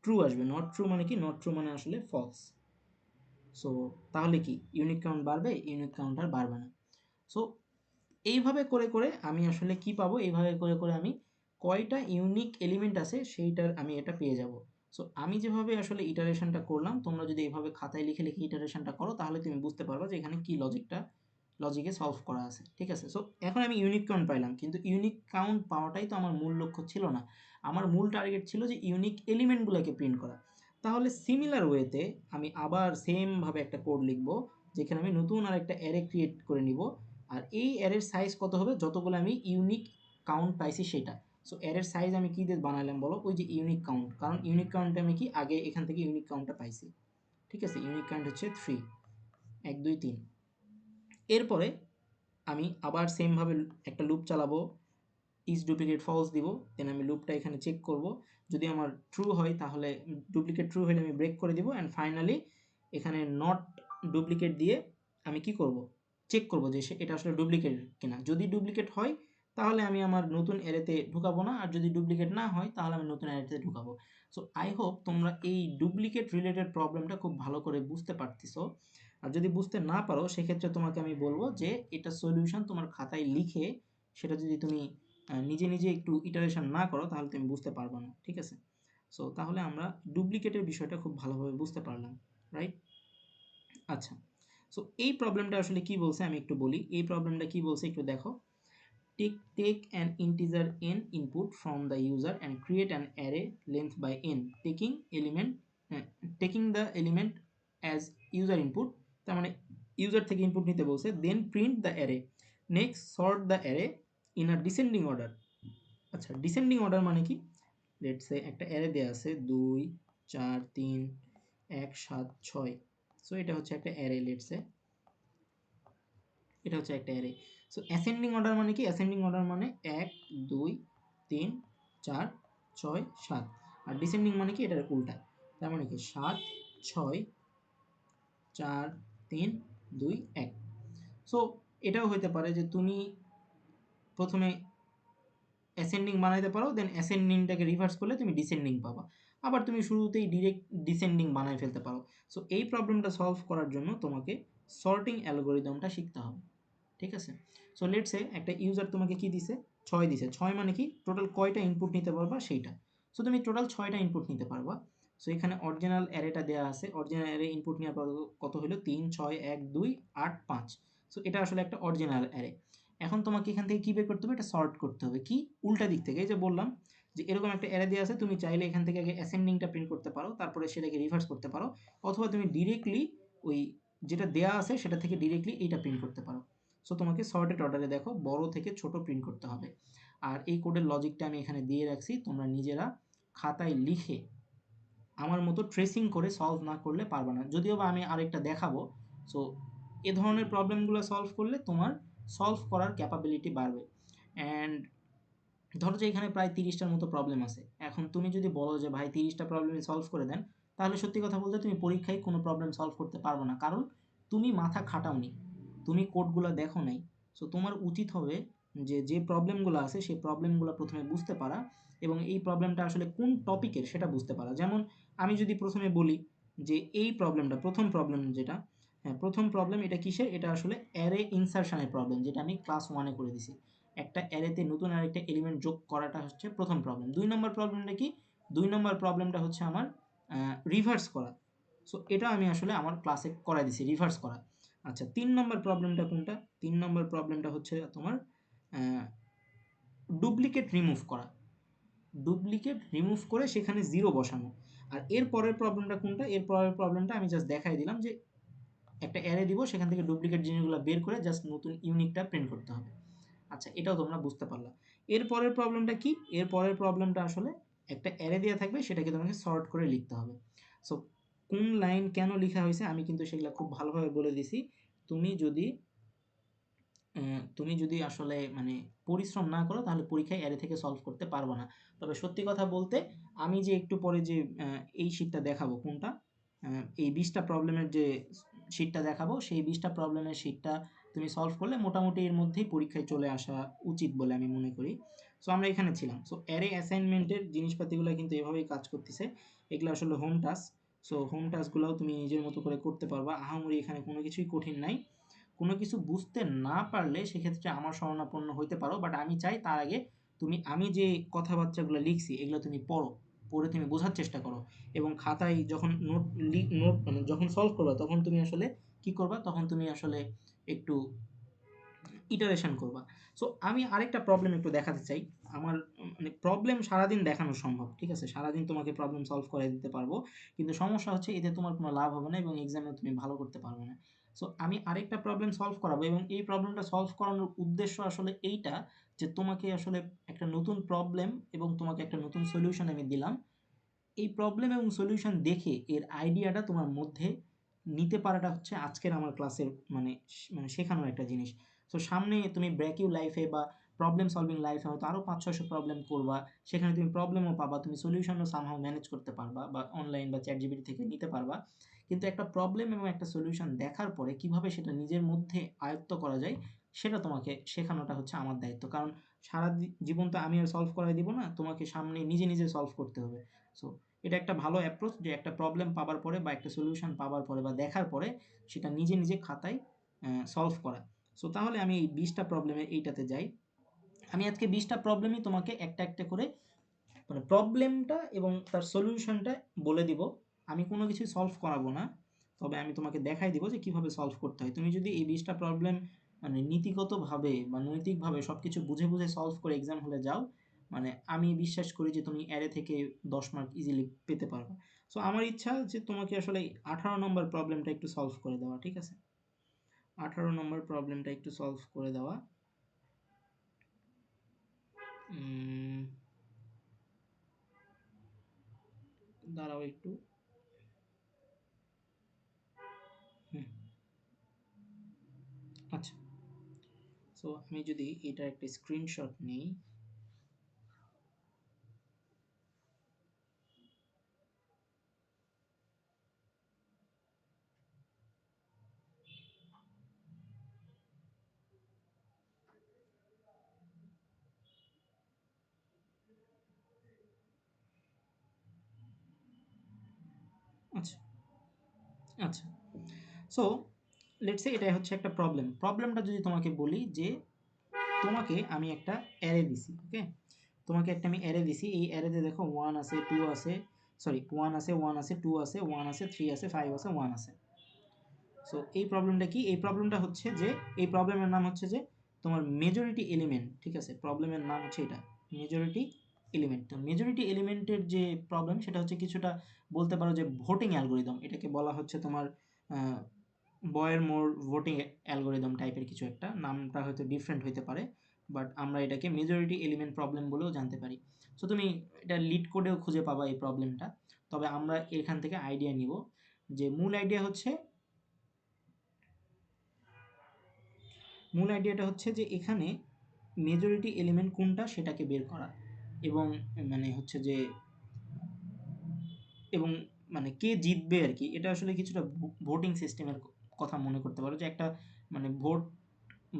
ট্রু আসবে। নট ট্রু মানে কি, নট ট্রু মানে আসলে ফলস। সো তাহলে কি ইউনিক কাউন্ট বাড়বে, ইউনিক কাউন্ট আর বাড়বে না। সো এইভাবে করে করে আমি আসলে কি পাবো, এইভাবে করে করে আমি কয়টা ইউনিক এলিমেন্ট আছে সেইটার আমি এটা পেয়ে যাব। সো আমি যেভাবে আসলে ইটারেশনটা করলাম, তোমরা যদি এইভাবে খাতায় লিখে লিখে ইটারেশনটা করো তাহলে তুমি বুঝতে পারবা যে এখানে কি লজিকে সলভ করা আছে, ঠিক আছে। সো এখন আমি ইউনিক কাউন্ট পাইলাম, কিন্তু ইউনিক কাউন্ট পাওয়াটাই তো আমার মূল লক্ষ্য ছিল না। আমার মূল টার্গেট ছিল যে ইউনিক এলিমেন্টগুলোকে প্রিন্ট করা। তাহলে সিমিলার ওয়েতে আমি আবার সেমভাবে একটা কোড লিখব, যেখানে আমি নতুন আর একটা অ্যারে ক্রিয়েট করে নিব। আর এই অ্যারের সাইজ কত হবে, যতগুলো আমি ইউনিক কাউন্ট পাইছি সেটা। সো অ্যারের সাইজ আমি কী দিয়ে বানালাম বলো, ওই যে ইউনিক কাউন্ট, কারণ ইউনিক কাউন্টে আমি কি আগে এখান থেকে ইউনিক কাউন্টটা পাইছি, ঠিক আছে। ইউনিক কাউন্ট হচ্ছে 3, 1 2 3। এরপরে আমি আবার সেমভাবে একটা লুপ চালাবো, ইজ ডুপ্লিকেট ফলস দিব, দেন আমি লুপটা এখানে চেক করব। যদি আমার ট্রু হয় তাহলে, ডুপ্লিকেট ট্রু হলে আমি ব্রেক করে দিব, অ্যান্ড ফাইনালি এখানে নট ডুপ্লিকেট দিয়ে আমি কি করব, চেক করব যে এটা আসলে ডুপ্লিকেট কিনা। যদি ডুপ্লিকেট হয় তাহলে আমি আমার নতুন অ্যারেতে ঢুকাবো না, আর যদি ডুপ্লিকেট না হয় তাহলে আমি নতুন অ্যারেতে ঢুকাবো। সো আই হোপ তোমরা এই ডুপ্লিকেট রিলেটেড প্রবলেমটা খুব ভালো করে বুঝতে পারতেছো। আর যদি বুঝতে না পারো সেক্ষেত্রে তোমাকে আমি বলবো যে এটা সলিউশন তোমার খাতায় লিখে সেটা যদি তুমি নিজে নিজে একটু ইটারেশন না করো তাহলে তুমি বুঝতে পারবে না, ঠিক আছে। সো তাহলে আমরা ডুপ্লিকেটের বিষয়টা খুব ভালোভাবে বুঝতে পারলাম, রাইট। আচ্ছা, সো এই প্রবলেমটা আসলে কি বলছে আমি একটু বলি। এই প্রবলেমটা কি বলছে একটু দেখো। Take an integer n input from the user and create an array length by n, taking the element as user input। তার মানে ইউজার থেকে ইনপুট নিতে বলছে, then print the array, next sort the array in a descending order. আচ্ছা, ডিসেন্ডিং অর্ডার মানে কি, লেটস সে একটা অ্যারে দেওয়া আছে 2 4 3 1 7 6। সো এটা হচ্ছে একটা অ্যারে, লেটস সে এটা হচ্ছে একটা অ্যারে। সো অ্যাসেন্ডিং অর্ডার মানে কি, অ্যাসেন্ডিং অর্ডার মানে 1 2 3 4 6 7। আর ডিসেন্ডিং মানে কি, এটার উল্টা। তার মানে কি 7 6 4 3 2 1। সো এটাও হইতে পারে যে তুমি প্রথমে অ্যাসেন্ডিং বানাইতে পারো, দেন অ্যাসেন্ডিংটাকে রিভার্স করলে তুমি ডিসেন্ডিং পাবা। আবার তুমি শুরুতেই ডিরেক্ট ডিসেন্ডিং বানাই ফেলতে পারো। সো এই প্রবলেমটা সলভ করার জন্য তোমাকে সর্টিং অ্যালগোরিদমটা শিখতে হবে, ঠিক আছে। সো লেটস সে একটা ইউজার তোমাকে কি দিছে, 6 দিছে। 6 মানে কি, টোটাল কয়টা ইনপুট নিতে পারবা সেইটা। সো তুমি টোটাল 6টা ইনপুট নিতে পারবা। সো এখানে অরিজিনাল অ্যারেটা দেওয়া আছে, অরিজিনাল অ্যারে ইনপুট নেওয়ার পর কত হলো, 3 6 1 2 8 5। সো এটা আসলে একটা অরিজিনাল অ্যারে। এখন তোমাকে এখান থেকে কি বের করতে হবে, এটা সর্ট করতে হবে, কি উল্টা দিক থেকে। এই যে বললাম যে এরকম একটা অ্যারে দেওয়া আছে, তুমি চাইলে এখান থেকে আগে অ্যাসেন্ডিংটা প্রিন্ট করতে পারো, তারপরে সেটাকে রিভার্স করতে পারো, অথবা তুমি ডিরেক্টলি ওই যেটা দেয়া আছে সেটা থেকে ডিরেক্টলি এইটা প্রিন্ট করতে পারো। সো তোমাকে সর্টেড অর্ডারে দেখো বড় থেকে ছোট প্রিন্ট করতে হবে। আর এই কোডের লজিকটা আমি এখানে দিয়ে রাখছি, তোমরা নিজেরা খাতায় লিখে আমার মতো ট্রেসিং করে সলভ না করলে পারবে না। যদিও বা আমি আরেকটা দেখাবো। সো এ ধরনের প্রবলেমগুলো সলভ করলে তোমার সলভ করার ক্যাপাবিলিটি বাড়বে। অ্যান্ড ধরো যে এখানে প্রায় 30টার মতো প্রবলেম আছে। এখন তুমি যদি বলো যে ভাই 30টা প্রবলেম সলভ করে দেন, তাহলে সত্যি কথা বলতে তুমি পরীক্ষায় কোনো প্রবলেম সলভ করতে পারবে না, কারণ তুমি মাথা খাটাওনি, তুমি কোডগুলো দেখো নাই। সো তোমার উচিত হবে যে যে প্রবলেমগুলো আছে সেই প্রবলেমগুলো প্রথমে বুঝতে পারা, এবং এই প্রবলেমটা আসলে কোন টপিকের সেটা বুঝতে পারা। যেমন আমি যদি প্রথমে বলি যে এই প্রবলেমটা, প্রথম প্রবলেম যেটা, হ্যাঁ প্রথম প্রবলেম এটা কিসের, এটা আসলে অ্যারে ইনসারশনের প্রবলেম, যেটা আমি ক্লাস 1-এ করে দিছি। একটা অ্যারেতে নতুন আরেকটা এলিমেন্ট যোগ করাটা হচ্ছে প্রথম প্রবলেম। 2 নম্বর প্রবলেমটা কি? 2 নম্বর প্রবলেমটা হচ্ছে আমার রিভার্স করা। সো এটা আমি আসলে আমার ক্লাসে করাই দিছি, রিভার্স করা। আচ্ছা 3 নম্বর প্রবলেমটা কোনটা? 3 নম্বর প্রবলেমটা হচ্ছে তোমার ডুপ্লিকেট রিমুভ করা। ডুপ্লিকেট রিমুভ করে সেখানে 0 বসানো। আর এর পরের প্রবলেমটা কোনটা? এর পরের প্রবলেমটা আমি জাস্ট দেখাই দিলাম যে একটা অ্যারে দিব, সেখান থেকে ডুপ্লিকেট জিনিসগুলো বের করে জাস্ট নতুন ইউনিকটা প্রিন্ট করতে হবে। আচ্ছা এটাও তোমরা বুঝতে পারলা। এর পরের প্রবলেমটা কি? এর পরের প্রবলেমটা আসলে একটা অ্যারে দেওয়া থাকবে, সেটাকে তোমাকে সর্ট করে লিখতে হবে। সো কোন লাইন কেন লেখা হয়েছে আমি কিন্তু সেগুলো খুব ভালোভাবে বলে দিছি। তুমি যদি তুমি যদি আসলে মানে পরিশ্রম না করো তাহলে পরীক্ষায় অ্যারে থেকে সলভ করতে পারবে না। তবে সত্যি কথা বলতে আমি যে একটু পরে যে এই শীটটা দেখাবো, কোনটা, এই 20টা প্রবলেমের যে শীটটা দেখাবো, সেই 20টা প্রবলেমের শীটটা তুমি সলভ করলে মোটামুটি এর মধ্যেই পরীক্ষায় চলে আসা উচিত বলে আমি মনে করি। সো আমরা এখানে ছিলাম। সো অ্যারে অ্যাসাইনমেন্টের জিনিসপাতিগুলো কিন্তু এভাবেই কাজ করতেছে। এগুলো আসলে হোম টাস্ক। সো হোম টাস্কগুলোও তুমি নিজের মতো করে করতে পারবা, আহামরি এখানে কোনো কিছুই কঠিন নাই। কোনো কিছু বুঝতে না পারলে সেক্ষেত্রে আমার শরণাপন্ন হইতে পারো, বাট আমি চাই তার আগে তুমি আমি যে কথাবার্তাগুলো লিখছি এগুলো তুমি পড়ো, পড়ে তুমি বোঝার চেষ্টা করো, এবং খাতায় যখন নোট মানে যখন সলভ করবা তখন তুমি আসলে কি করবা, তখন তুমি আসলে একটু ইটারেশন করবা। সো আমি আরেকটা প্রবলেম একটু দেখাতে চাই। আমার মানে প্রবলেম সারাদিন দেখানো সম্ভব, ঠিক আছে, সারাদিন তোমাকে প্রবলেম সলভ করে দিতে পারবো, কিন্তু সমস্যা হচ্ছে এতে তোমার কোনো লাভ হবে না এবং এক্সামে তুমি ভালো করতে পারবে না। সো আমি আরেকটা প্রবলেম সলভ করাবো, এবং এই প্রবলেমটা সলভ করানোর উদ্দেশ্য আসলে এইটা যে তোমাকে আসলে একটা নতুন প্রবলেম এবং তোমাকে একটা নতুন সলিউশন আমি দিলাম। এই প্রবলেম এবং সলিউশন দেখে এর আইডিয়াটা তোমার মধ্যে নিতে পারাটা হচ্ছে আজকের আমার ক্লাসের মানে মানে শেখানোর একটা জিনিস। সো সামনে তুমি ব্রেকিউ লাইফে বা প্রবলেম সলভিং লাইফে হয়তো আরও 500-600 প্রবলেম করবা, সেখানে তুমি প্রবলেমও পাবা, তুমি সলিউশনও সামহাও ম্যানেজ করতে পারবা বা অনলাইন বা চ্যাট জিপিটি থেকে নিতে পারবা। কিন্তু একটা প্রবলেম এবং একটা সলিউশন দেখার পরে কিভাবে সেটা নিজের মধ্যে আয়ত্ত করা যায় সেটা তোমাকে শেখানোটা হচ্ছে আমার দায়িত্ব, কারণ সারা জীবন তো আমি আর সলভ করাই দিব না, তোমাকে সামনে নিজে নিজে সলভ করতে হবে। সো এটা একটা ভালো অ্যাপ্রোচ যে একটা প্রবলেম পাবার পরে বা একটা সলিউশন পাবার পরে বা দেখার পরে সেটা নিজে নিজে খাতায় সলভ করা। সো তাহলে আমি এই 20টা প্রবলেমের এইটাতে যাই। আমি আজকে 20টা প্রবলেমই তোমাকে একটা একটা করে মানে প্রবলেমটা এবং তার সলিউশনটা বলে দিব। আমি কোনো কিছু সলভ করাবো না, তবে আমি তোমাকে দেখাই দিব যে কিভাবে সলভ করতে হয়। তুমি যদি এই 20টা প্রবলেম মানে নীতিগতভাবে বা নৈতিকভাবে সব কিছু বুঝে বুঝে সলভ করে এক্সাম হলে যাও, মানে আমি বিশ্বাস করি যে তুমি অ্যারে থেকে 10 মার্ক ইজিলি পেতে পারবে। সো আমার ইচ্ছা যে তোমাকে আসলে 18 নম্বর প্রবলেমটা একটু সলভ করে দেওয়া, ঠিক আছে? 18 নম্বর প্রবলেমটা একটু সলভ করে দেওয়া। দাঁড়াও একটু। হুম, আচ্ছা। সো আমি যদি এটা একটা স্ক্রিনশট নিই। আচ্ছা, আচ্ছা। সো লেটস সে এটাই হচ্ছে একটা প্রবলেম। প্রবলেমটা যদি তোমাকে বলি যে তোমাকে আমি একটা অ্যারে দিছি, ওকে? তোমাকে একটা আমি অ্যারে দিছি। এই অ্যারেতে দেখো 1 আছে, 2 আছে, সরি 1 আছে, 1 আছে, 2 আছে, 1 আছে, 3 আছে, 5 আছে, 1 আছে। সো এই প্রবলেমটা কি? এই প্রবলেমটা হচ্ছে যে এই প্রবলেমের নাম হচ্ছে যে তোমার মেজরিটি এলিমেন্ট, ঠিক আছে? প্রবলেমের নাম হচ্ছে এটা, মেজরিটি এলিমেন্ট। তো মেজরিটি এলিমেন্টের যে প্রবলেম সেটা হচ্ছে কিছুটা বলতে পারো যে ভোটিং অ্যালগোরিদম, এটাকে বলা হচ্ছে তোমার বয়ের মোর ভোটিং অ্যালগোরিদম টাইপের কিছু একটা, নামটা হয়তো ডিফারেন্ট হইতে পারে, বাট আমরা এটাকে মেজরিটি এলিমেন্ট প্রবলেম বলেও জানতে পারি। সো তুমি এটা লিড কোডেও খুঁজে পাবা এই প্রবলেমটা। তবে আমরা এখান থেকে আইডিয়া নিব, যে মূল আইডিয়াটা হচ্ছে যে এখানে মেজরিটি এলিমেন্ট কোনটা সেটাকে বের করা, এবং মানে হচ্ছে যে এবং মানে কে জিতবে আর কি। এটা আসলে কিছুটা ভোটিং সিস্টেমের কথা মনে করতে পারো, যে একটা মানে ভোট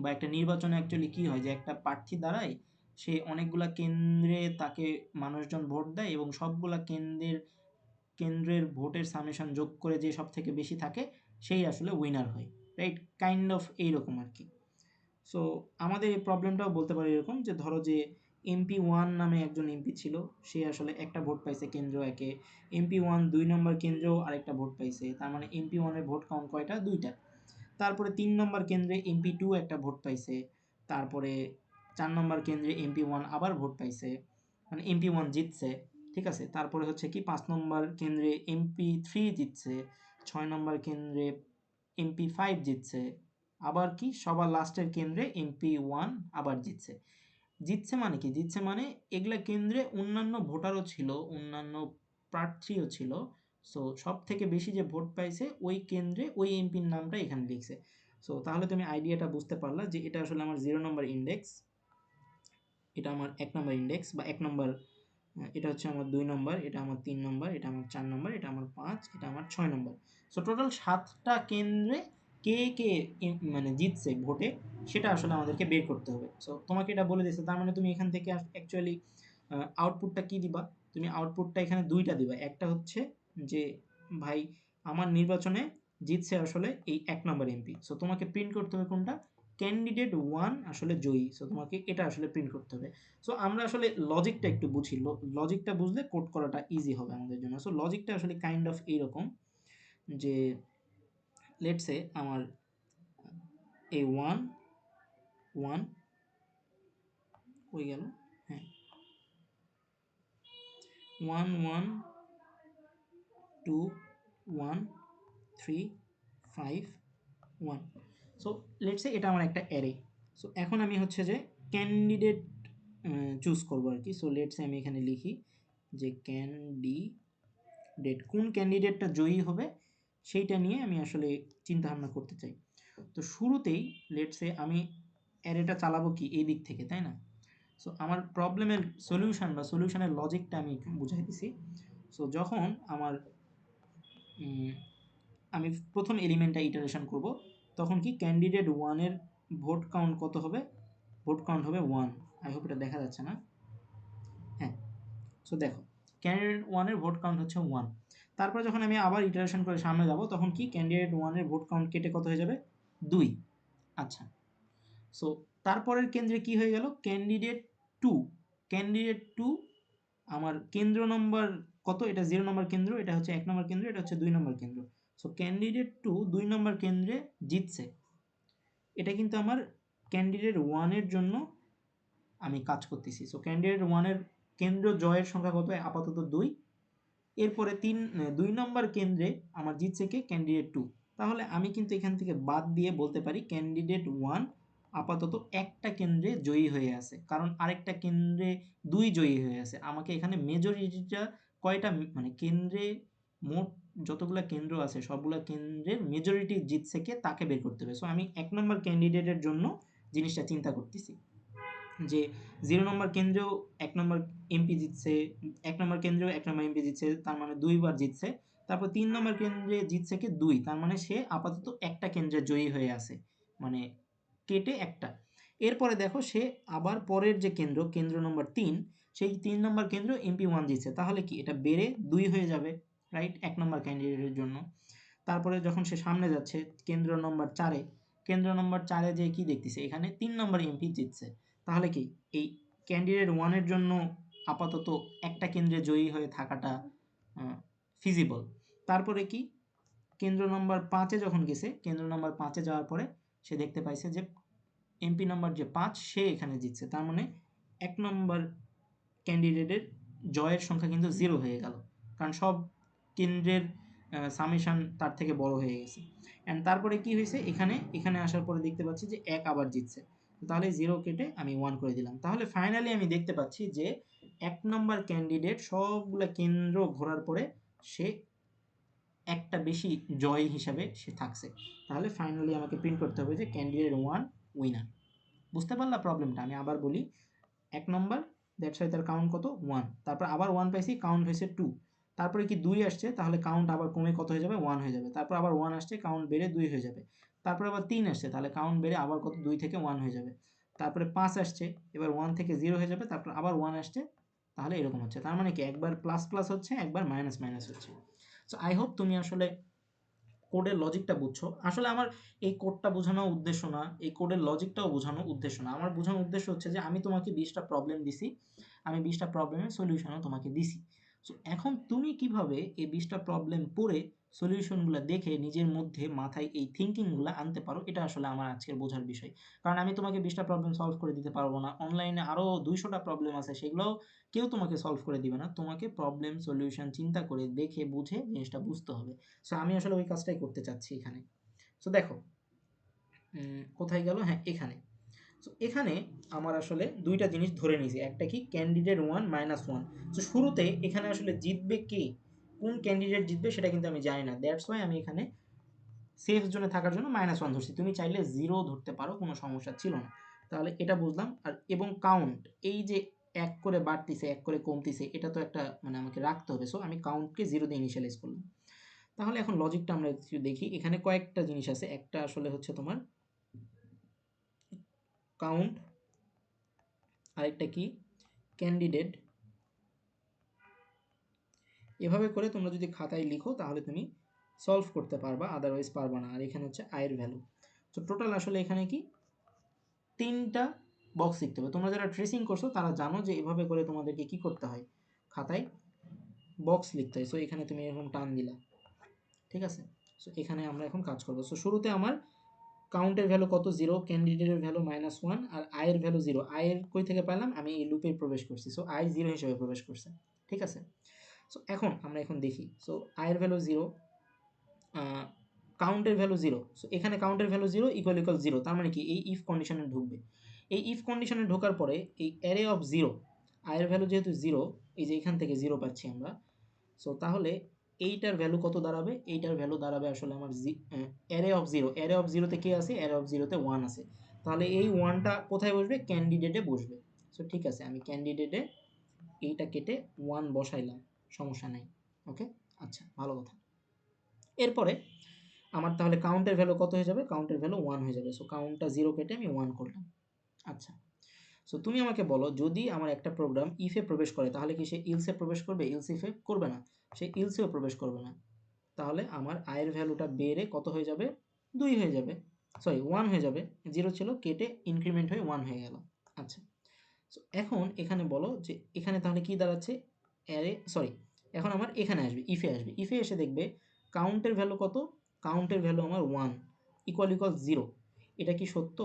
বা একটা নির্বাচনে অ্যাকচুয়ালি কী হয়, যে একটা প্রার্থী দাঁড়ায়, সে অনেকগুলা কেন্দ্রে তাকে মানুষজন ভোট দেয়, এবং সবগুলা কেন্দ্রের ভোটের সামেশন যোগ করে যে সব থেকে বেশি থাকে সেই আসলে উইনার হয়, রাইট? কাইন্ড অফ এইরকম আর কি। সো আমাদের এই প্রবলেমটাও বলতে পারি এরকম, যে ধরো যে MP1 নামে একজন এমপি ছিল, সে আসলে একটা ভোট পাইছে কেন্দ্র একে, MP1 2 নম্বর কেন্দ্রেও আরেকটা ভোট পাইছে, তার মানে MP1-এর ভোট কাউন্ট কয়টা? 2টা। তারপরে 3 নম্বর কেন্দ্রে MP2 একটা ভোট পাইছে, তারপরে 4 নম্বর কেন্দ্রে MP1 আবার ভোট পাইছে, মানে MP1 জিতছে, ঠিক আছে? তারপরে হচ্ছে কি 5 নম্বর কেন্দ্রে MP3 জিতছে, 6 নম্বর কেন্দ্রে MP5 জিতছে, আবার কি সবার লাস্টের কেন্দ্রে MP1 আবার জিতছে মানে কি? জিতছে মানে এগুলা কেন্দ্রে অন্যান্য ভোটারও ছিল, অন্যান্য প্রার্থীও ছিল। সো সব থেকে বেশি যে ভোট পাইছে ওই কেন্দ্রে ওই এমপির নামটা এখানে লিখছে। সো তাহলে তুমি আইডিয়াটা বুঝতে পারলা যে এটা আসলে আমার 0 নম্বর ইন্ডেক্স, এটা আমার 1 নম্বর ইন্ডেক্স বা 1 নম্বর, এটা হচ্ছে আমার 2 নম্বর, এটা আমার 3 নম্বর, এটা আমার 4 নম্বর, এটা আমার 5, এটা আমার 6 নম্বর। সো টোটাল 7টা কেন্দ্রে কে মানে জিতছে ভোটে সেটা আসলে আমাদেরকে বের করতে হবে। সো তোমাকে এটা বলে দিয়েছে, তার মানে তুমি এখান থেকে অ্যাকচুয়ালি আউটপুটটা কি দিবা? তুমি আউটপুটটা এখানে 2টা দিবা। একটা হচ্ছে যে ভাই আমার নির্বাচনে জিতছে আসলে এই 1 নম্বর এমপি। সো তোমাকে প্রিন্ট করতে হবে কোনটা? ক্যান্ডিডেট 1 আসলে জয়ী। সো তোমাকে এটা আসলে প্রিন্ট করতে হবে। সো আমরা আসলে লজিকটা একটু বুঝি, লজিকটা বুঝলে কোড করাটা ইজি হবে আমাদের জন্য। সো লজিকটা আসলে কাইন্ড অফ এইরকম, যে লেটস সে আমার এই 1 কই গেল, হ্যাঁ 1 1 2 1 3 5 1। সো লেটস সে এটা আমার একটা অ্যারে। সো এখন আমি হচ্ছে যে ক্যান্ডিডেট চুজ করবো আর কি। সো লেটস সে আমি এখানে লিখি যে ক্যান্ডিডেট, কোন ক্যান্ডিডেটটা জয়ী হবে সেইটা নিয়ে আমি আসলে চিন্তা ভাবনা করতে চাই। তো শুরুতেই লেটস সে আমি অ্যারেটা চালাবো কি এই দিক থেকে, তাই না? সো আমার প্রবলেমের সলিউশন বা সলিউশনের লজিকটা আমি বুঝাই দিছি। সো যখন আমার আমি প্রথম এলিমেন্টটা ইটারেশন করব, তখন কি ক্যান্ডিডেট 1-এর ভোট কাউন্ট কত হবে? ভোট কাউন্ট হবে 1। আই হোপ এটা দেখা যাচ্ছে না। হ্যাঁ, সো দেখো ক্যান্ডিডেট 1-এর ভোট কাউন্ট হচ্ছে 1। তারপর যখন আমি আবার ইটারেশন করে সামনে যাব, তখন কি ক্যান্ডিডেট 1-এর ভোট কাউন্ট কেটে কত হয়ে যাবে? 2। আচ্ছা, সো তারপরের কেন্দ্রে কি হয়ে গেল? ক্যান্ডিডেট 2 আমার কেন্দ্র নম্বর কত? এটা 0 নম্বর কেন্দ্র, এটা হচ্ছে 1 নম্বর কেন্দ্র, এটা হচ্ছে 2 নম্বর কেন্দ্র। সো ক্যান্ডিডেট 2 2 নম্বর কেন্দ্রে জিতছে। এটা কিন্তু আমার ক্যান্ডিডেট 1-এর জন্য আমি কাজ করতেছি। সো ক্যান্ডিডেট 1-এর কেন্দ্র জয়ের সংখ্যা কত? আপাতত 2। এরপরে 2 নম্বর কেন্দ্রে আমার জিতছে কে? ক্যান্ডিডেট 2। তাহলে আমি কিন্তু এখান থেকে বাদ দিয়ে বলতে পারি ক্যান্ডিডেট 1 আপাতত একটা কেন্দ্রে জয়ী হয়ে আছে, কারণ আরেকটা কেন্দ্রে 2 জয়ী হয়ে আছে। আমাকে এখানে মেজরিটিটা কয়টা মানে কেন্দ্রে মোট যতগুলা কেন্দ্র আছে সবগুলা কেন্দ্রের মেজরিটি জিতছে কে তাকে বের করতে হবে। সো আমি 1 নম্বর ক্যান্ডিডেটের জন্য জিনিসটা চিন্তা করতেছি, যে 0 নম্বর কেন্দ্রেও 1 নম্বর এমপি জিতছে, 1 নম্বর কেন্দ্রেও 1 নম্বর এমপি জিতছে, তার মানে 2 বার জিতছে। তারপর 3 নম্বর কেন্দ্রে জিতছে কে? 2, তার মানে সে আপাতত একটা কেন্দ্রে জয়ী হয়ে আছে, মানে কেটে একটা। এরপরে দেখো সে আবার পরের যে কেন্দ্র নম্বর 3, সেই 3 নম্বর কেন্দ্র MP1 জিতছে, তাহলে কি এটা বেড়ে 2 হয়ে যাবে, রাইট? 1 নম্বর ক্যান্ডিডেটের জন্য। তারপরে যখন সে সামনে যাচ্ছে কেন্দ্র নম্বর 4-এ, কেন্দ্র নম্বর 4-এ যে কি দেখতেছে, এখানে 3 নম্বর এমপি জিতছে, তাহলে কি এই ক্যান্ডিডেট 1-এর জন্য আপাতত একটা কেন্দ্রে জয়ী হয়ে থাকাটা ফিজিবল। তারপরে কি কেন্দ্র নম্বর 5-এ যখন গেছে, কেন্দ্র নম্বর 5-এ যাওয়ার পরে সে দেখতে পাইছে যে এমপি নম্বর যে 5 সে এখানে জিতছে, তার মানে 1 নম্বর ক্যান্ডিডেটের জয়ের সংখ্যা কিন্তু 0 হয়ে গেল, কারণ সব কেন্দ্রের সামেশন তার থেকে বড় হয়ে গেছে। অ্যান্ড তারপরে কি হয়েছে, এখানে আসার পরে দেখতে পাচ্ছি যে 1 আবার জিতছে, তাহলে 0 কেটে আমি 1 করে দিলাম। তাহলে ফাইনালি আমি দেখতে পাচ্ছি যে 1 নম্বর ক্যান্ডিডেট সবগুলা কেন্দ্র ঘোরার পরে সে একটা বেশি জয় হিসাবে সে থাকছে। তাহলে ফাইনালি আমাকে প্রিন্ট করতে হবে যে ক্যান্ডিডেট 1 উইনার। বুঝতে পারলা প্রবলেমটা? আমি আবার বলি, 1 নম্বর, দ্যাটস ওয়াই তার কাউন্ট কত 1, তারপর আবার 1 পাইছি, কাউন্ট হয়েছে 2, তারপরে কি 2 আসছে, তাহলে কাউন্ট আবার কমে কত হয়ে যাবে 1 হয়ে যাবে, তারপর আবার 1 আসছে, কাউন্ট বেড়ে 2 হয়ে যাবে, তারপর আবার 3 আসছে, তাহলে কাউন্ট বেড়ে আবার কত 2 থেকে 1 হয়ে যাবে, তারপরে 5 আসছে, এবার 1 থেকে 0 হয়ে যাবে, তারপর আবার 1 আসছে, তাহলে এরকম হচ্ছে। তার মানে কি একবার প্লাস প্লাস হচ্ছে, একবার মাইনাস মাইনাস হচ্ছে। সো আই হোপ তুমি আসলে কোডের লজিকটা বুঝছো। আসলে আমার এই কোডটা বোঝানো উদ্দেশ্য না, এই কোডের লজিকটাও বোঝানো উদ্দেশ্য না। আমার বোঝানোর উদ্দেশ্য হচ্ছে যে আমি তোমাকে 20টা প্রবলেম দিছি, আমি 20টা প্রবলেমের সলিউশনও তোমাকে দিছি। সো এখন তুমি কিভাবে এই 20টা প্রবলেম পড়ে সলিউশনগুলো দেখে নিজের মধ্যে মাথায় এই থিঙ্কিংগুলো আনতে পারো, এটা আসলে আমার আজকের বোঝার বিষয়। কারণ আমি তোমাকে 20টা প্রবলেম সলভ করে দিতে পারবো না, অনলাইনে আরও 200টা প্রবলেম আছে, সেগুলোও কেউ তোমাকে সলভ করে দিবে না। তোমাকে প্রবলেম সলিউশন চিন্তা করে দেখে বুঝে জিনিসটা বুঝতে হবে। সো আমি আসলে ওই কাজটাই করতে চাচ্ছি এখানে। সো দেখো কোথায় গেল, হ্যাঁ এখানে। সো এখানে আমার আসলে দুইটা জিনিস ধরে নিয়েছি, একটা কি ক্যান্ডিডেট 1 -1। সো শুরুতে এখানে আসলে জিতবে কে, কোন ক্যান্ডিডেট জিতবে সেটা কিন্তু আমি জানি না, দ্যাটস ওয়াই আমি এখানে সেফ জোনে থাকার জন্য -1 ধরছি। তুমি চাইলে 0 ধরতে পারো, কোনো সমস্যা ছিল না। তাহলে এটা বুঝলাম। আর এবং কাউন্ট, এই যে 1 করে বাড়তিছে 1 করে কমতিছে, এটা তো একটা মানে আমাকে রাখতে হবে। সো আমি কাউন্টকে 0 দিয়ে ইনিশিয়ালাইজ করলাম। তাহলে এখন লজিকটা আমরা একটু দেখি, এখানে কয়েকটা জিনিস আছে। একটা আসলে হচ্ছে তোমার কাউন্ট, আরেকটা কি ক্যান্ডিডেট। এভাবে করে তোমরা যদি খাতায় লিখো তাহলে তুমি সলভ করতে পারবা, আদারওয়াইজ পারবা না। আর এখানে হচ্ছে আয়ের ভ্যালু। তো টোটাল আসলে এখানে কি 3টা বক্স লিখতে হবে। তোমরা যারা ট্রেসিং করছো তারা জানো যে এভাবে করে তোমাদেরকে কি করতে হয়, খাতায় বক্স লিখতে হয়। সো এখানে তুমি এরকম টান দিলা, ঠিক আছে। সো এখানে আমরা এখন কাজ করবো। সো শুরুতে আমার কাউন্টের ভ্যালু কত 0, ক্যান্ডিডেটের ভ্যালু -1, আর আয়ের ভ্যালু 0। আয়ের কই থেকে পেলাম, আমি এই লুপে প্রবেশ করছি। সো আয় 0 হিসেবে প্রবেশ করছে, ঠিক আছে। সো এখন আমরা দেখি। সো আয়ের ভ্যালু 0, কাউন্টের ভ্যালু 0। সো এখানে কাউন্টের ভ্যালু 0 ইকুয়াল 0, তার মানে কি এই ইফ কন্ডিশনে ঢুকবে। এই ইফ কন্ডিশনে ঢোকার পরে এই অ্যারে অফ 0, আয়ের ভ্যালু যেহেতু 0, এই যে এখান থেকে 0 পাচ্ছি আমরা। সো তাহলে এইটার ভ্যালু কত দাঁড়াবে, এইটার ভ্যালু দাঁড়াবে আসলে আমার অ্যারে অফ 0। অ্যারে অফ 0তে কে আছে, অ্যারে অফ 0তে 1 আছে। তাহলে এই 1টা কোথায় বসবে, ক্যান্ডিডেটে বসবে। সো ঠিক আছে, আমি ক্যান্ডিডেটে এইটা কেটে 1 বসাইলাম, সমস্যা নাই। ওকে, আচ্ছা ভালো কথা। এরপরে আমার তাহলে কাউন্টের ভ্যালু কত হয়ে যাবে, কাউন্টের ভ্যালু 1 হয়ে যাবে। সো কাউন্টটা 0 কেটে আমি 1 করলাম। আচ্ছা, সো তুমি আমাকে বলো, যদি আমার একটা প্রোগ্রাম ইফে প্রবেশ করে তাহলে কি সে ইলসে প্রবেশ করবে, ইলস ইফে করবে না, সে ইলসেও প্রবেশ করবে না। তাহলে আমার আয়ের ভ্যালুটা বেড়ে কত হয়ে যাবে, 2 হয়ে যাবে, সরি 1 হয়ে যাবে। 0 ছিল, কেটে ইনক্রিমেন্ট হয়ে 1 হয়ে গেল। আচ্ছা, সো এখন এখানে বলো যে এখানে তাহলে কি দাঁড়াচ্ছে, অ্যারে সরি, এখন আমার এখানে আসবে, ইফে আসবে। ইফে এসে দেখবে কাউন্টের ভ্যালু কত, কাউন্টের ভ্যালু আমার 1 ইকুয়াল 0। এটা কি সত্য,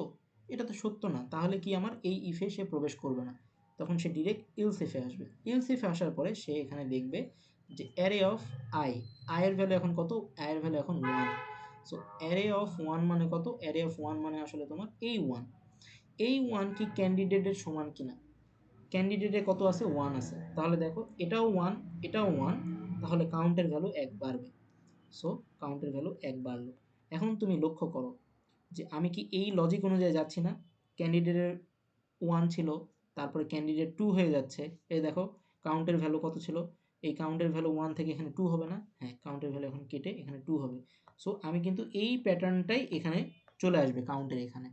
এটা তো সত্য না। তাহলে কি আমার এই ইফে সে প্রবেশ করবে না, তখন সে ডিরেক্ট ইলস ইফে আসবে। ইলস ইফে আসার পরে সে এখানে দেখবে যে অ্যারে অফ আই, আয়ের ভ্যালু এখন কত, আয়ের ভ্যালু এখন 1। সো অ্যারে অফ 1 মানে কত, অ্যারে অফ 1 মানে আসলে তোমার এই 1। এই 1 কি ক্যান্ডিডেটের সমান কিনা, ক্যান্ডিডেটে কত আছে, 1 আছে। তাহলে দেখো এটাও 1, এটাও 1, তাহলে কাউন্টের ভ্যালু 1 বাড়বে। সো কাউন্টের ভ্যালু 1 বাড়লো। এখন তুমি লক্ষ্য করো যে আমি কি এই লজিক অনুযায়ী যাচ্ছি না, ক্যান্ডিডেটের 1 ছিল, তারপরে ক্যান্ডিডেট 2 হয়ে যাচ্ছে। এই দেখো কাউন্টের ভ্যালু কত ছিল, এই কাউন্টের ভ্যালু 1 থেকে এখানে 2 হবে না, হ্যাঁ কাউন্টের ভ্যালু এখন কেটে এখানে 2 হবে। সো আমি কিন্তু এই প্যাটার্নটাই এখানে চলে আসবে কাউন্টের এখানে,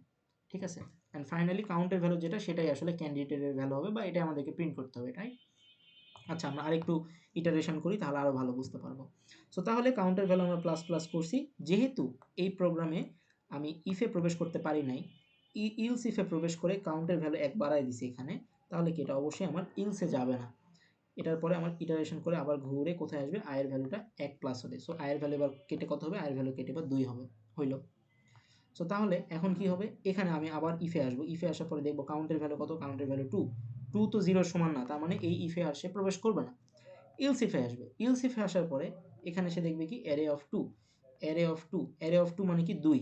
ঠিক আছে। অ্যান্ড ফাইনালি কাউন্টের ভ্যালু যেটা, সেটাই আসলে ক্যান্ডিডেটের ভ্যালু হবে, বা এটাই আমাদেরকে প্রিন্ট করতে হবে, রাইট। আচ্ছা, আমরা আরেকটু ইটারেশন করি তাহলে আরও ভালো বুঝতে পারবো। সো তাহলে কাউন্টের ভ্যালু আমরা প্লাস প্লাস করছি। যেহেতু এই প্রোগ্রামে আমি ইফে প্রবেশ করতে পারি নাই, ইলস ইফে প্রবেশ করে কাউন্টের ভ্যালু 1 বাড়াই দিছি এখানে, তাহলে কি এটা অবশ্যই আমার ইলসে যাবে না। এটার পরে আমার ইটারেশন করে আবার ঘুরে কোথায় আসবে, আয়ের ভ্যালুটা 1 প্লাস হবে। সো আয়ের ভ্যালু এবার কেটে কত হবে, আয়ের ভ্যালু কেটে এবার 2 হবে, হইল। সো তাহলে এখন কি হবে, এখানে আমি আবার ইফে আসবো। ইফে আসার পরে দেখবো কাউন্টের ভ্যালু কত, কাউন্টের ভ্যালু 2। 2 তো 0 সমান না, তার মানে এই ইফে আর সে প্রবেশ করবে না। ইলস ইফে আসবে, ইলস ইফে আসার পরে এখানে সে দেখবে কি array of 2, array of 2, array of 2 মানে কি 2,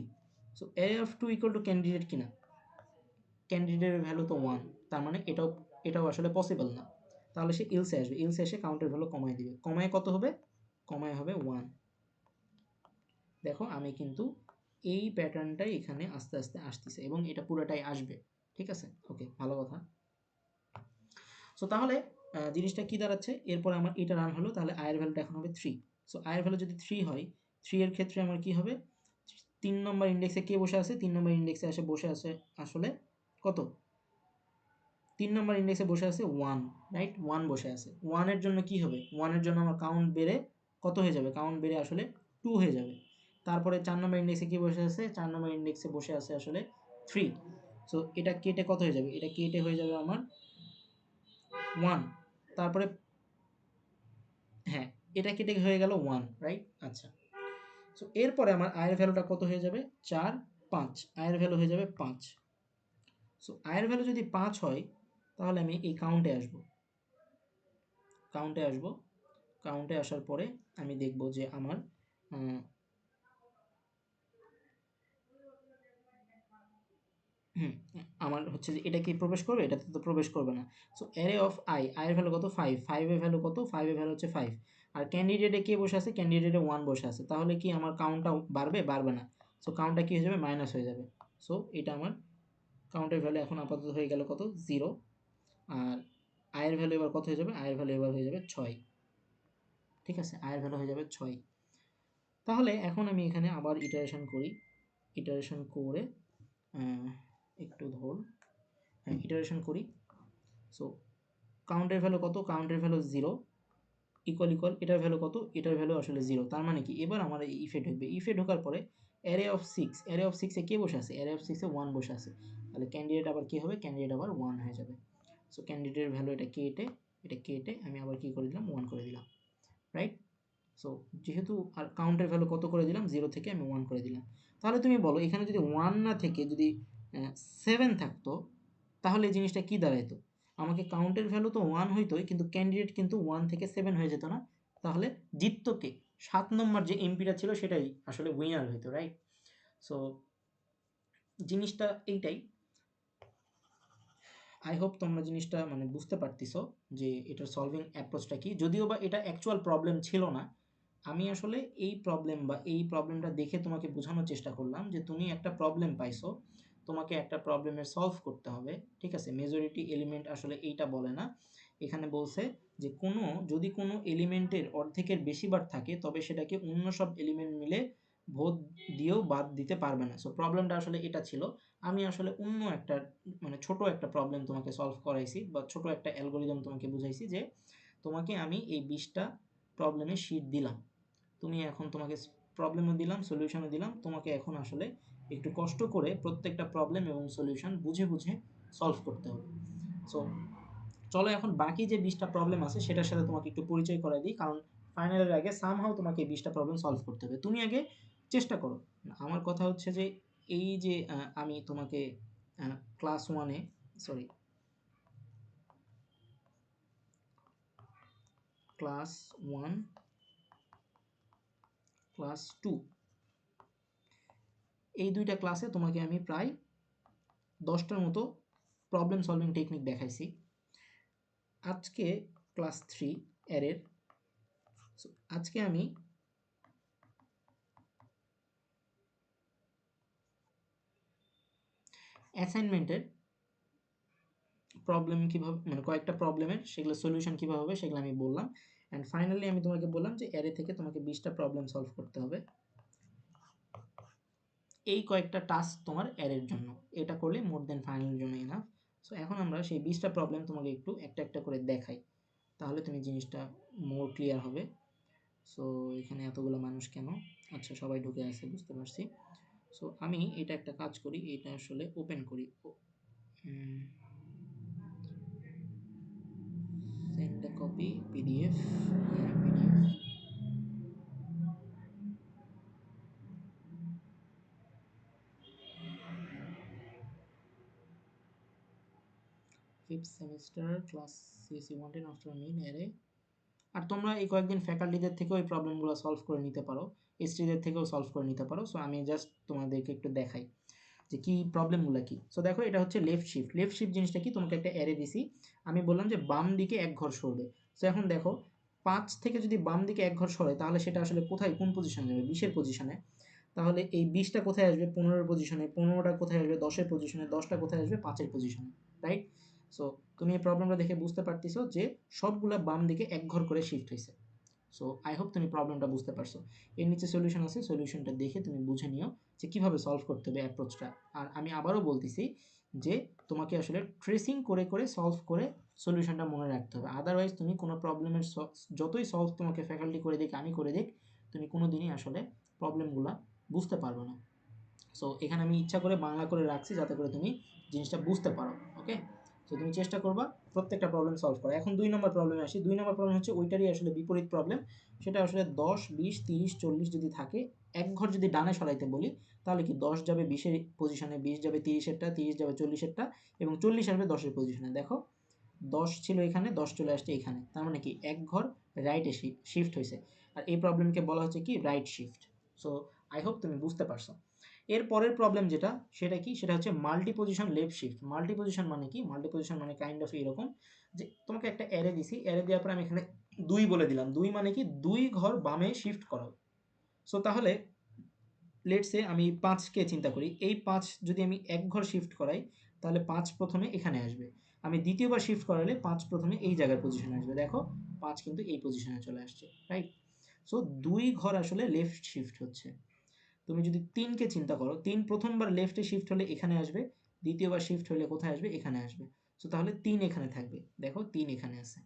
so array of 2 equal to candidate কিনা, ক্যান্ডিডেটের ভ্যালু তো 1, তার মানে এটাও আসলে পসিবল না। তাহলে সে ইলসে আসবে, ইলসে এসে কাউন্টের ভ্যালু কমায় দিবে, কমায় কত হবে, কমায় হবে 1। দেখো আমি কিন্তু এই প্যাটার্নটাই এখানে আস্তে আস্তে আসতেছে এবং এটা পুরোটাই আসবে, ঠিক আছে, ওকে, ভালো কথা। সো তাহলে জিনিসটা কি দাঁড়াচ্ছে, এরপর আমার এটা রান হলো, তাহলে আয়ের ভ্যালুটা এখন হবে 3। সো আয়ের ভ্যালু যদি 3 হয়, 3 এর ক্ষেত্রে আমার কি হবে, 3 নম্বর ইন্ডেক্সে কে বসে আছে, 3 নম্বর ইন্ডেক্সে এসে বসে আছে আসলে কত, 3 নম্বর ইন্ডেক্সে বসে আছে 1, রাইট, 1 বসে আছে। 1 এর জন্য কি হবে, 1 এর জন্য আমার কাউন্ট বেড়ে কত হয়ে যাবে, কাউন্ট বেড়ে আসলে 2 হয়ে যাবে। তারপরে 4 নম্বর ইন্ডেক্সে কি বসে আছে, 4 নম্বর ইন্ডেক্সে বসে আছে আসলে 3। সো এটা কেটে কত হয়ে যাবে, এটা কেটে হয়ে যাবে আমার 1। তারপরে হ্যাঁ, এটা কেটে হয়ে গেল 1, রাইট, আচ্ছা। সো এরপরে আমার আয়ের ভ্যালুটা কত হয়ে যাবে, 4, 5, আয়ের ভ্যালু হয়ে যাবে 5। সো আয়ের ভ্যালু যদি 5 হয়, তাহলে আমি এই কাউন্টে আসব, কাউন্টে আসব, কাউন্টে আসার পরে আমি দেখব যে আমার হুম, আমার হচ্ছে যে এটা কি প্রবেশ করবে, এটাতে তো প্রবেশ করবে না। সো অ্যারে অফ আয়ের ভ্যালু কত, 5, 5 এর ভ্যালু কত, 5 এর ভ্যালু হচ্ছে 5। আর ক্যান্ডিডেটে কে বসে আছে, ক্যান্ডিডেটে 1 বসে আছে, তাহলে কি আমার কাউন্টটা বাড়বে, বাড়বে না। সো কাউন্টটা কি হয়ে যাবে, মাইনাস হয়ে যাবে। সো এটা আমার কাউন্টের ভ্যালু এখন আপাতত হয়ে গেল কত, 0। আর আয়ের ভ্যালু এবার কত হয়ে যাবে, আয়ের ভ্যালু এবার হয়ে যাবে 6, ঠিক আছে, আয়ের ভ্যালু হয়ে যাবে 6। তাহলে এখন আমি এখানে আবার ইটারেশন করি, ইটারেশন করে একটু ধর, হ্যাঁ ইটারেশন করি। সো কাউন্টের ভ্যালু কত, কাউন্টের ভ্যালু 0, ইকুয়াল ইকুয়াল, এটার ভ্যালু কত, এটার ভ্যালু আসলে 0। তার মানে কি, এবার আমার এই ইফে ঢুকবে, ইফে ঢোকার পরে অ্যারে অফ 6, অ্যারে অফ 6 এ কে বসে আছে, অ্যারে অফ 6 এ 1 বসে আছে, তাহলে ক্যান্ডিডেট আবার কি হবে, ক্যান্ডিডেট আবার 1 হয়ে যাবে। সো ক্যান্ডিডেটের ভ্যালু এটা কেটে আমি আবার কি করে দিলাম, 1 করে দিলাম, রাইট। সো যেহেতু আর কাউন্টের ভ্যালু কত করে দিলাম, 0 থেকে আমি 1 করে দিলাম। তাহলে তুমি বলো এখানে যদি 1 না থেকে যদি 7 থাকতো, তাহলে এই জিনিসটা কি দাঁড়াইতো, আমাকে কাউন্টের ভ্যালু তো 1 হইতোই, কিন্তু ক্যান্ডিডেট কিন্তু 1 থেকে 7 হয়ে যেত না। তাহলে জিততো কে, 7 নম্বর যে এমপিটা ছিল সেটাই আসলে উইনার হইতো, রাইট। সো জিনিসটা এইটাই, আই হোপ তোমরা জিনিসটা মানে বুঝতে পারতেছো যে এটার সলভিং অ্যাপ্রোচটা কি। যদিও বা এটা অ্যাকচুয়াল প্রবলেম ছিল না, আমি আসলে এই প্রবলেম বা এই প্রবলেমটা দেখে তোমাকে বোঝানোর চেষ্টা করলাম যে তুমি একটা প্রবলেম পাইছো, তোমাকে একটা প্রবলেমের সলভ করতে হবে, ঠিক আছে। মেজরিটি এলিমেন্ট আসলে এইটা বলে না, এখানে বলছে যে যদি কোনো এলিমেন্টের অর্ধেকের বেশি বার থাকে, তবে সেটাকে অন্য সব এলিমেন্ট মিলে ভোট দিয়েও বাদ দিতে পারবে না। সো প্রবলেমটা আসলে এটা ছিল। আমি আসলে অন্য একটা মানে ছোট একটা প্রবলেম তোমাকে সলভ করাইছি বা ছোট একটা অ্যালগোরিদম তোমাকে বুঝাইছি, যে তোমাকে আমি এই 20টা প্রবলেমের শিট দিলাম, তুমি এখন তোমাকে প্রবলেমও দিলাম, সলিউশনও দিলাম, তোমাকে এখন আসলে একটু কষ্ট করে প্রত্যেকটা প্রবলেম এবং সলিউশন বুঝে বুঝে সলভ করতে হবে। সো চলো এখন বাকি যে 20টা প্রবলেম আছে সেটার সাথে তোমাকে একটু পরিচয় করাই দিই, কারণ ফাইনালের আগে সামহাও তোমাকে এই 20টা প্রবলেম সলভ করতে হবে। তুমি আগে চেষ্টা করো। আমার কথা হচ্ছে যে এই যে আমি তোমাকে ক্লাস 1-এ, সরি, ক্লাস 1, ক্লাস 2, এই দুইটা ক্লাসে তোমাকে আমি প্রায় 10টার মতো প্রবলেম সলভিং টেকনিক দেখাইছি। আজকে ক্লাস 3 এর আজকে আমি অ্যাসাইনমেন্টের প্রবলেম কীভাবে মানে কয়েকটা প্রবলেমের সেগুলো সলিউশন কীভাবে হবে সেগুলো আমি বললাম। অ্যান্ড ফাইনালি আমি তোমাকে বললাম যে অ্যারে থেকে তোমাকে 20টা প্রবলেম সলভ করতে হবে, এই কয়েকটা টাস্ক তোমার অ্যারের জন্য, এটা করলে মোর দেন ফাইনালের জন্য এনাফ। সো এখন আমরা সেই 20টা প্রবলেম তোমাকে একটু একটা একটা করে দেখাই, তাহলে তুমি জিনিসটা মোর ক্লিয়ার হবে। সো এখানে এতগুলো মানুষ কেন, আচ্ছা সবাই ঢুকে আছে বুঝতে পারছি। সো আমি এটা একটা কাজ করি, এটা আসলে ওপেন করি, সেন্ড a কপি পিডিএফ, হ্যাঁ PDF, 5th semester class CSC 110 after main array. আর তোমরা এই কয়েকদিন ফ্যাকাল্টিদের থেকেও এই প্রবলেমগুলো সলভ করে নিতে পারো, এসটিদের থেকেও সলভ করে নিতে পারো। সো আমি জাস্ট তোমাদেরকে একটু দেখাই যে কী প্রবলেমগুলো কী। সো দেখো এটা হচ্ছে লেফট শিফট। লেফট শিফট জিনিসটা কি, তোমাকে একটা অ্যারে দিছি, আমি বললাম যে বাম দিকে এক ঘর সরবে। সো এখন দেখো 5 থেকে যদি বাম দিকে এক ঘর সরে তাহলে সেটা আসলে কোথায়, কোন পজিশনে যাবে, 20-এর পজিশনে। তাহলে এই 20টা কোথায় আসবে, 15-এর পজিশনে, 15টা কোথায় আসবে, 10-এর পজিশনে, 10টা কোথায় আসবে, 5-এর পজিশনে, রাইট? সো তুমি এই প্রবলেমটা দেখে বুঝতে পারতেছো যে সবগুলা বাম দিকে এক ঘর করে শিফট হয়েছে। সো আই হোপ তুমি প্রবলেমটা বুঝতে পারছো। এর নিচে সলিউশন আছে, সলিউশনটা দেখে তুমি বুঝে নিও যে কীভাবে সলভ করতে হবে অ্যাপ্রোচটা। আর আমি আবারও বলতেছি যে তোমাকে আসলে ট্রেসিং করে করে সলভ করে সলিউশনটা মনে রাখতে হবে। আদারওয়াইজ তুমি কোনো প্রবলেমের যতই সলভ তোমাকে ফ্যাকাল্টি করে দিক, আমি করে দিক, তুমি কোনো দিনই আসলে প্রবলেমগুলো বুঝতে পারবে না। সো এখানে আমি ইচ্ছা করে বাংলা করে রাখছি যাতে করে তুমি জিনিসটা বুঝতে পারো। ওকে, তো তুমি চেষ্টা করবা প্রত্যেকটা প্রবলেম সলভ করা। এখন 2 নম্বর প্রবলেমে আসি। 2 নম্বর প্রবলেম হচ্ছে ওইটারই আসলে বিপরীত প্রবলেম। সেটা আসলে 10, 20, 30, 40 যদি থাকে, এক ঘর যদি ডানে সরাইতে বলি তাহলে কি 10 যাবে 20-এর পজিশনে, 20 যাবে 30-এরটা, 30 যাবে 40-এরটা এবং 40 আসবে 10-এর পজিশনে। দেখো 10 ছিল এখানে, 10 চলে আসছে এখানে, তার মানে কি এক ঘর রাইটে শিফট হয়েছে। আর এই প্রবলেমকে বলা হচ্ছে কি right shift. So I hope তুমি বুঝতে পারছো। এর পরের প্রবলেম যেটা, সেটা কি, সেটা হচ্ছে multi position left shift. Multi position মানে কি, মাল্টি পজিশন মানে কাইন্ড অফ এরকম যে তোমাকে একটা অ্যারে দিছি, অ্যারে দেওয়ার পর আমি এখানে 2 বলে দিলাম। 2 মানে কি 2 ঘর বামে শিফট করাও। সো তাহলে লেটস সে আমি 5কে চিন্তা করি, এই 5 যদি আমি এক ঘর শিফট করাই তাহলে 5 প্রথমে এখানে আসবে। আমি দ্বিতীয়বার শিফট করালে 5 প্রথমে এই জায়গার পজিশনে আসবে। দেখো 5 কিন্তু এই পজিশনে চলে আসছে, রাইট? সো 2 ঘর আসলে লেফট শিফট হচ্ছে। তুমি যদি 3কে চিন্তা করো, 3 প্রথমবার লেফটে শিফট হলে এখানে আসবে, দ্বিতীয়বার শিফট হলে কোথায় আসবে, এখানে আসবে। সো তাহলে 3 এখানে থাকবে, দেখো 3 এখানে আছে।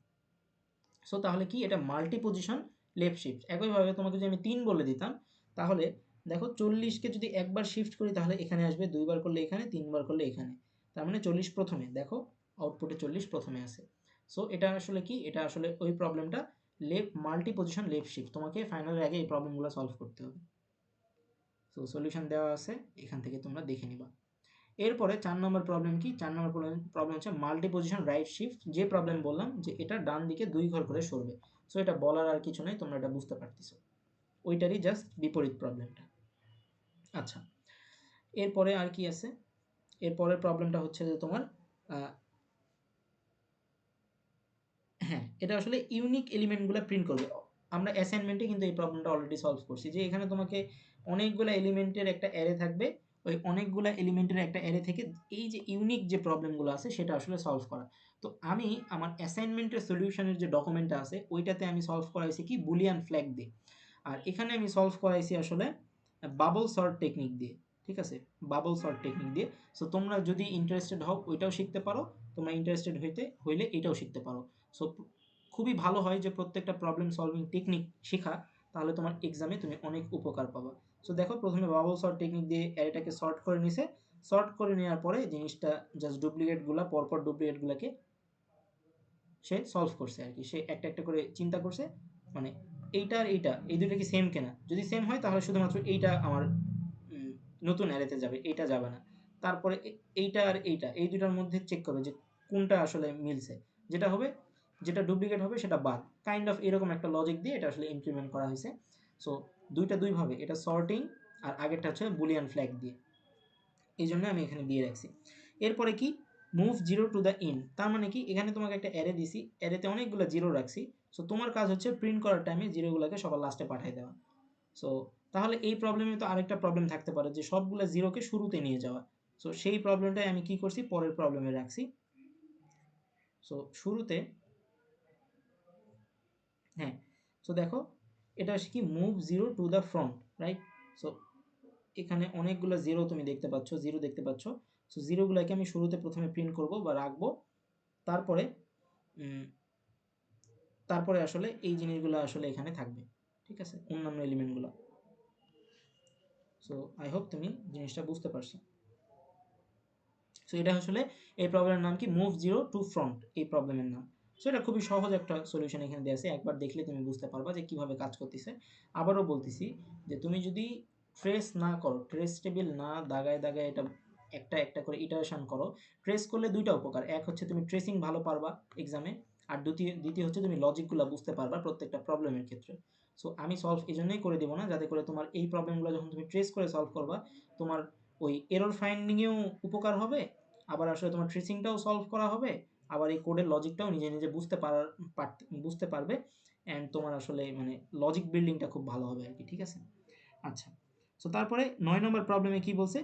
সো তাহলে কি, এটা মাল্টি পজিশন লেফট শিফট। একইভাবে তোমাকে যদি আমি 3 বলে দিতাম তাহলে দেখো 40কে যদি একবার শিফট করি তাহলে এখানে আসবে, দুইবার করলে এখানে, তিনবার করলে এখানে, তার মানে 40 প্রথমে, দেখো আউটপুটে 40 প্রথমে আছে। সো এটা আসলে কি, এটা আসলে ওই প্রবলেমটা মাল্টি পজিশন লেফট শিফট। তোমাকে ফাইনালের আগে এই প্রবলেমগুলো সলভ করতে হবে। সো সলিউশন দেওয়া আছে, এখান থেকে তোমরা দেখে নিবা। এরপরে 4 নম্বর প্রবলেম কি, 4 নম্বর প্রবলেম হচ্ছে মাল্টি পজিশন রাইট শিফট। যে প্রবলেম বললাম যে এটা ডান দিকে 2 ঘর করে সরবে। সো এটা বলার আর কিছু নাই, তোমরা এটা বুঝতে পারতেছো। ওইটারই জাস্ট বিপরীত প্রবলেমটা। আচ্ছা, এরপরে আর কি আছে, এরপরের প্রবলেমটা হচ্ছে যে তোমার হ্যাঁ, এটা আসলে ইউনিক এলিমেন্টগুলো প্রিন্ট করবে। আমরা অ্যাসাইনমেন্টে কিন্তু এই প্রবলেমটা অলরেডি সলভ করছি যে এখানে তোমাকে অনেকগুলো এলিমেন্টের একটা অ্যারে থাকবে, ওই অনেকগুলো এলিমেন্টের একটা অ্যারে থেকে এই যে ইউনিক যে প্রবলেমগুলো আছে সেটা আসলে সলভ করা। তো আমি আমার অ্যাসাইনমেন্টের সলিউশনের যে ডকুমেন্টটা আছে ওইটাতে আমি সলভ করাইছি কি বুলিয়ান ফ্ল্যাগ দিয়ে। আর এখানে আমি সলভ করাইছি আসলে বাবল সর্ট টেকনিক দিয়ে। ঠিক আছে, বাবল সর্ট টেকনিক দিয়ে। সো তোমরা যদি ইন্টারেস্টেড হও ওইটাও শিখতে পারো, তোমরা ইন্টারেস্টেড হইলে এটাও শিখতে পারো। সো খুবই ভালো হয় যে প্রত্যেকটা প্রবলেম সলভিং টেকনিক শেখা, তাহলে তোমার এক্সামে তুমি অনেক উপকার পাবা। সো দেখো প্রথমে বাবল সর্ট টেকনিক দিয়ে অ্যারেটাকে সর্ট করে নিছে, সর্ট করে নেওয়ার পরে জিনিসটা জাস্ট ডুপ্লিকেটগুলো, পরপর ডুপ্লিকেটগুলোকে সে সলভ করছে আর কি। সে একটা একটা করে চিন্তা করছে, মানে এইটা আর এইটা, এই দুটো কি সেম কেনা, যদি সেম হয় তাহলে শুধুমাত্র এইটা আমার নতুন অ্যারেতে যাবে, এইটা যাবে না। তারপরে এইটা আর এইটা, এই দুটার মধ্যে চেক করবে যে কোনটা আসলে মিলছে, যেটা হবে, যেটা ডুপ্লিকেট হবে সেটা বাদ। কাইন্ড অফ এরকম একটা লজিক দিয়ে এটা আসলে ইমপ্লিমেন্ট করা হয়েছে। সো দুইটা দুইভাবে, এটা সর্টিং আর আগেরটা হচ্ছে বুলিয়ান ফ্ল্যাগ দিয়ে, এই জন্য আমি এখানে দিয়ে রাখছি। এরপরে কি, move zero to the in, তার মানে কি এখানে তোমাকে একটা অ্যারে দিছি, অ্যারেতে অনেকগুলো জিরো রাখছি। সো তোমার কাজ হচ্ছে প্রিন্ট করার টাইমে জিরোগুলোকে সবার লাস্টে পাঠিয়ে দেওয়া। সো তাহলে এই প্রবলেমে তো আরেকটা প্রবলেম থাকতে পারে যে সবগুলো জিরোকে শুরুতে নিয়ে যাওয়া। সো সেই প্রবলেমটাই আমি কি করছি, পরের প্রবলেমে রাখছি। সো শুরুতে, হ্যাঁ, সো দেখো এটা হচ্ছে কি move zero to the front, right? So এখানে অনেকগুলো জিরো তুমি দেখতে পাচ্ছ, জিরো দেখতে পাচ্ছ। সো জিরোগুলোকে আমি শুরুতে প্রথমে প্রিন্ট করব বা রাখবো, তারপরে তারপরে আসলে এই জিনিসগুলো আসলে এখানে থাকবে। ঠিক আছে, অন্যান্য এলিমেন্টগুলো। সো আই হোপ তুমি জিনিসটা বুঝতে পারছো। সো এটা আসলে এই প্রবলেমের নাম কি, মুভ জিরো টু ফ্রন্ট, এই প্রবলেমের নাম। সো এটা খুবই সহজ একটা সলিউশন এখানে দেওয়া আছে, একবার দেখলে তুমি বুঝতে পারবা যে কীভাবে কাজ করতেছে। আবারও বলতেছি যে তুমি যদি ট্রেস না করো, ট্রেস টেবিল না দাগায় দাগায় এটা একটা একটা করে ইটারেশন করো। ট্রেস করলে দুইটা উপকার, এক হচ্ছে তুমি ট্রেসিং ভালো পারবা এক্সামে, আর দ্বিতীয় হচ্ছে তুমি লজিকগুলো বুঝতে পারবা প্রত্যেকটা প্রবলেমের ক্ষেত্রে। সো আমি সলভ এই জন্যই করে দেবো না, যাতে করে তোমার এই প্রবলেমগুলো যখন তুমি ট্রেস করে সলভ করবা, তোমার ওই এরর ফাইন্ডিংয়েও উপকার হবে, আবার আসলে তোমার ট্রেসিংটাও সলভ করা হবে, আবার এই কোডের লজিকটাও নিজে নিজে বুঝতে পারবে, অ্যান্ড তোমার আসলে মানে লজিক বিল্ডিংটা খুব ভালো হবে আর কি, ঠিক আছে? আচ্ছা, সো তারপরে 9 নম্বর প্রবলেমে কি বলছে,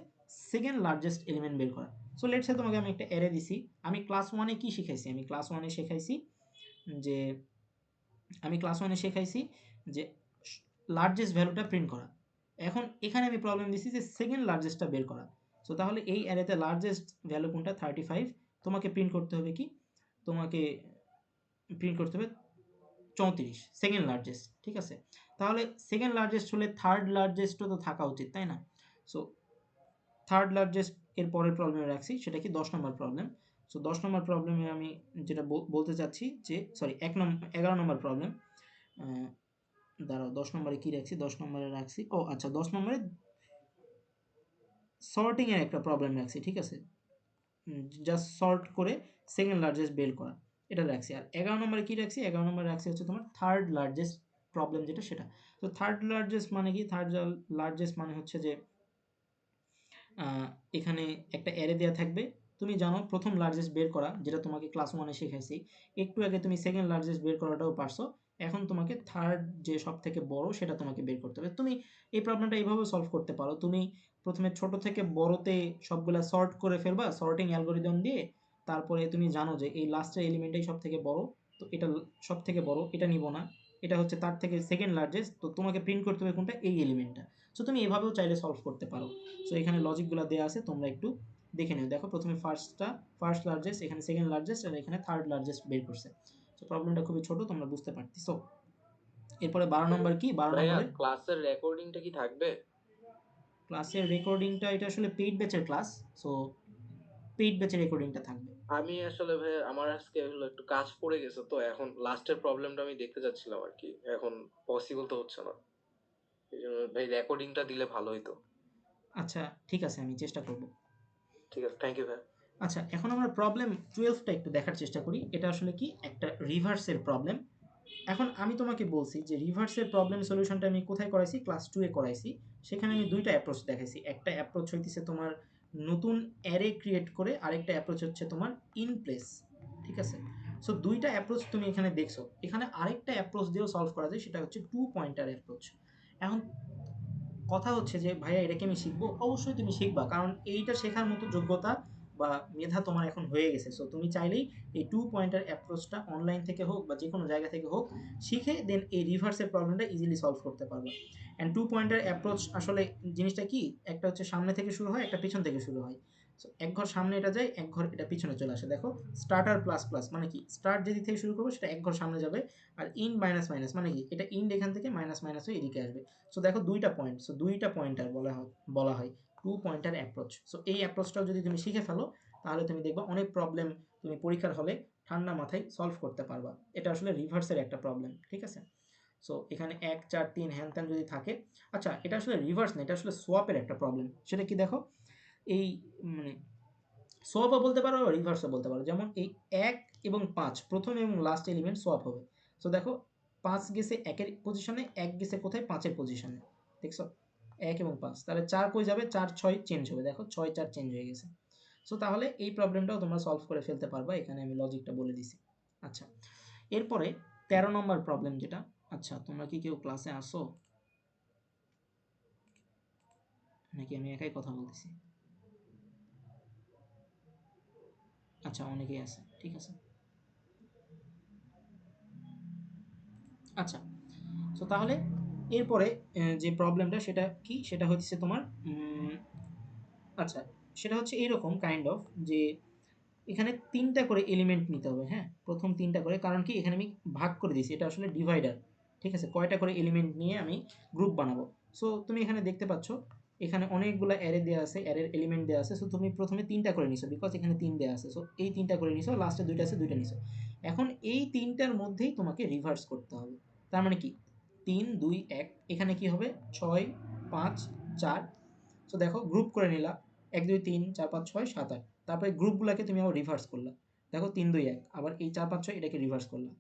সেকেন্ড লার্জেস্ট এলিমেন্ট বের করা। সো লেটস সে তোমাকে আমি একটা অ্যারে দিছি, আমি ক্লাস ওয়ানে কি শিখাইছি, আমি ক্লাস ওয়ানে শেখাইছি যে যে লার্জেস্ট ভ্যালুটা প্রিন্ট করা। এখন এখানে আমি প্রবলেম দিছি যে সেকেন্ড লার্জেস্টটা বের করা। সো তাহলে এই অ্যারেতে লার্জেস্ট ভ্যালু কোনটা, 35, তোমাকে প্রিন্ট করতে হবে কি, তোমাকে প্রিন্ট করতে হবে 34, সেকেন্ড লার্জেস্ট, ঠিক আছে? তাহলে সেকেন্ড লার্জেস্ট হলে থার্ড লার্জেস্টও তো থাকা উচিত, তাই না? সো থার্ড লার্জেস্ট এর পরের প্রবলেমে রাখছি, সেটা কি 10 নম্বর প্রবলেম। সো 10 নম্বর প্রবলেমে আমি যেটা বলতে চাচ্ছি যে, সরি 11 নম্বর প্রবলেম, দাঁড়াও 10 নম্বরে কি রাখছি, 10 নম্বরে রাখছি, ও আচ্ছা 10 নম্বরে সর্টিংয়ের একটা প্রবলেম রাখছি, ঠিক আছে? জাস্ট সর্ট করে সেকেন্ড লার্জেস্ট বের করা, এটা রাখছি। আর 11 নম্বরে কি রাখছি, 11 নম্বরে রাখছি হচ্ছে তোমার থার্ড লার্জেস্ট প্রবলেম যেটা, সেটা। তো থার্ড লার্জেস্ট মানে কি, থার্ড লার্জেস্ট মানে হচ্ছে যে এখানে একটা অ্যারে দেওয়া থাকবে, তুমি জানো প্রথম লার্জেস্ট বের করা, যেটা তোমাকে ক্লাস ওয়ানে শেখাইছি, একটু আগে তুমি সেকেন্ড লার্জেস্ট বের করাটাও পারছো, এখন তোমাকে থার্ড যে সব থেকে বড় সেটা তোমাকে বের করতে হবে। তুমি এই প্রবলেমটা এইভাবে সলভ করতে পারো, তুমি প্রথমে ছোট থেকে বড়তে সবগুলা সর্ট করে ফেলবা সর্টিং অ্যালগোরিদম দিয়ে, তারপরে তুমি জানো যে এই লাস্টের এলিমেন্টটাই সব থেকে বড়, তো এটা সব থেকে বড়, এটা নিব না, এটা হচ্ছে তার থেকে সেকেন্ড লার্জেস্ট, তো তোমাকে প্রিন্ট করতে হবে কোনটা, এই এলিমেন্টটা। সো তুমি এভাবেও চাইলে সলভ করতে পারো। সো এখানে লজিকগুলো দেওয়া আছে, তোমরা একটু দেখে নিও। দেখো প্রথমে ফার্স্ট লার্জেস্ট, এখানে সেকেন্ড লার্জেস্ট, আর এখানে থার্ড লার্জেস্ট বের করছে। সো প্রবলেমটা খুবই ছোট, তোমরা বুঝতে পারতেছো। এরপরে 12 নম্বর কি, 12 ভাইয়া নম্বরে ক্লাসের রেকর্ডিংটা কি থাকবে? ক্লাসের রেকর্ডিংটা, এটা আসলে পেইড ব্যাচের ক্লাস, সো পেইড ব্যাচের রেকর্ডিংটা থাকবে। আমি আসলে ভাই আমার আজকে হলো একটু কাজ পড়ে গেছে, তো এখন লাস্টের প্রবলেমটা আমি দেখতে যাচ্ছিলাম আর কি, এখন পসিবল তো হচ্ছে না। এই জন্য ভাই রেকর্ডিংটা দিলে ভালো হতো। আচ্ছা ঠিক আছে, আমি চেষ্টা করব। ঠিক আছে, থ্যাংক ইউ ভাই। আচ্ছা, এখন আমরা প্রবলেম 12টা একটু দেখার চেষ্টা করি। এটা আসলে কি, একটা রিভার্সের প্রবলেম। এখন আমি তোমাকে বলছি যে রিভার্সের প্রবলেম সলিউশনটা আমি কোথায় করাইছি, ক্লাস 2 এ করাইছি। সেখানে আমি দুইটা অ্যাপ্রোচ দেখাইছি, একটা অ্যাপ্রোচ হইতেছে তোমার নতুন অ্যারে ক্রিয়েট করে, আরেকটা অ্যাপ্রোচ হচ্ছে তোমার ইন প্লেস, ঠিক আছে? সো দুইটা অ্যাপ্রোচ তুমি এখানে দেখছো, এখানে আরেকটা অ্যাপ্রোচ দিয়েও সলভ করা যায়, সেটা হচ্ছে টু পয়েন্টার অ্যাপ্রোচ। এখন কথা হচ্ছে যে ভাইয়া এটা কি আমি শিখবো? অবশ্যই তুমি শিখবা, কারণ এইটা শেখার মতো যোগ্যতা বা মেধা তোমার এখন হয়ে গেছে। সো তুমি চাইলেই এই টু পয়েন্টার অ্যাপ্রোচটা অনলাইন থেকে হোক বা যে কোনো জায়গা থেকে হোক শিখে দেন এই রিভার্সের প্রবলেমটা ইজিলি সলভ করতে পারবে। অ্যান্ড টু পয়েন্টার অ্যাপ্রোচ আসলে জিনিসটা কি, একটা হচ্ছে সামনে থেকে শুরু হয়, একটা পিছন থেকে শুরু হয়। সো এক ঘর সামনে এটা যায়, এক ঘর এটা পিছনে চলে আসে। দেখো স্টার্টার প্লাস প্লাস মানে কি, স্টার্ট যেদিক থেকে শুরু করবো সেটা এক ঘর সামনে যাবে, আর ইন মাইনাস মাইনাস মানে কি, এটা ইন এখান থেকে মাইনাস মাইনাস হয়ে এদিকে আসবে। সো দেখো দুইটা পয়েন্ট, সো দুইটা পয়েন্টার বলা হয় টু পয়েন্টার অ্যাপ্রোচ। সো এই অ্যাপ্রোচটাও যদি তুমি শিখে ফেলো, তাহলে তুমি দেখবা অনেক প্রবলেম তুমি পরীক্ষার হলে ঠান্ডা মাথায় সলভ করতে পারবা। এটা আসলে রিভার্সের একটা প্রবলেম, ঠিক আছে? সো এখানে 1 4 3 হ্যান ত্যান যদি থাকে, আচ্ছা এটা আসলে রিভার্স না, এটা আসলে সোয়াপের একটা প্রবলেম। সেটা কি দেখো, এই মানে সোয়াপও বলতে পারো, রিভার্সও বলতে পারো। যেমন এই 1 এবং 5 প্রথম এবং লাস্ট এলিমেন্ট সোয়াপ হবে। সো দেখো 5 গেছে 1 এর পজিশনে, 1 গেছে কোথায়, 5 এর পজিশনে। দেখছো 1 এবং 5, তাহলে 4 কই যাবে, 4 6 চেঞ্জ হবে। দেখো 6 4 চেঞ্জ হয়ে গেছে। সো তাহলে এই প্রবলেমটাও তোমরা সলভ করে ফেলতে পারবা, এখানে আমি লজিকটা বলে দিছি। আচ্ছা, এরপরে 13 নম্বর প্রবলেম যেটা, আচ্ছা তোমরা কি কেউ ক্লাসে আসো নাকি আমি একাই কথা বলতেছি? আচ্ছা অনেকেই আছে, ঠিক আছে। আচ্ছা, সো তাহলে এরপরে যে প্রবলেমটা সেটা কি, সেটা হচ্ছে তোমার আচ্ছা সেটা হচ্ছে এইরকম কাইন্ড অফ যে এখানে 3টা করে এলিমেন্ট নিতে হবে, হ্যাঁ? প্রথম 3টা করে, কারণ কি এখানে আমি ভাগ করে দিয়েছি, এটা আসলে ডিভাইডার, ঠিক আছে? কয়টা করে এলিমেন্ট নিয়ে আমি গ্রুপ বানাবো। সো তুমি এখানে দেখতে পাচ্ছ এখানে অনেকগুলা অ্যারে দেওয়া আছে, অ্যারের এলিমেন্ট দেওয়া আছে। সো তুমি প্রথমে 3টা করে নিছো, বিকজ এখানে 3 দেওয়া আছে। সো এই 3টা করে নিছো, লাস্টে 2টা আছে, 2টা নিছো। এখন এই 3টার মধ্যেই তোমাকে রিভার্স করতে হবে। তার মানে কি, 3 2 1, এখানে কি হবে, 6 5 4। সো দেখো গ্রুপ করে নিলা, 1 2 3 4 5 6 7 8, তারপরে গ্রুপগুলোকে তুমি আবার রিভার্স করলা, দেখো 3 2 1, আবার এই 4 5 6 এটাকে রিভার্স করলা।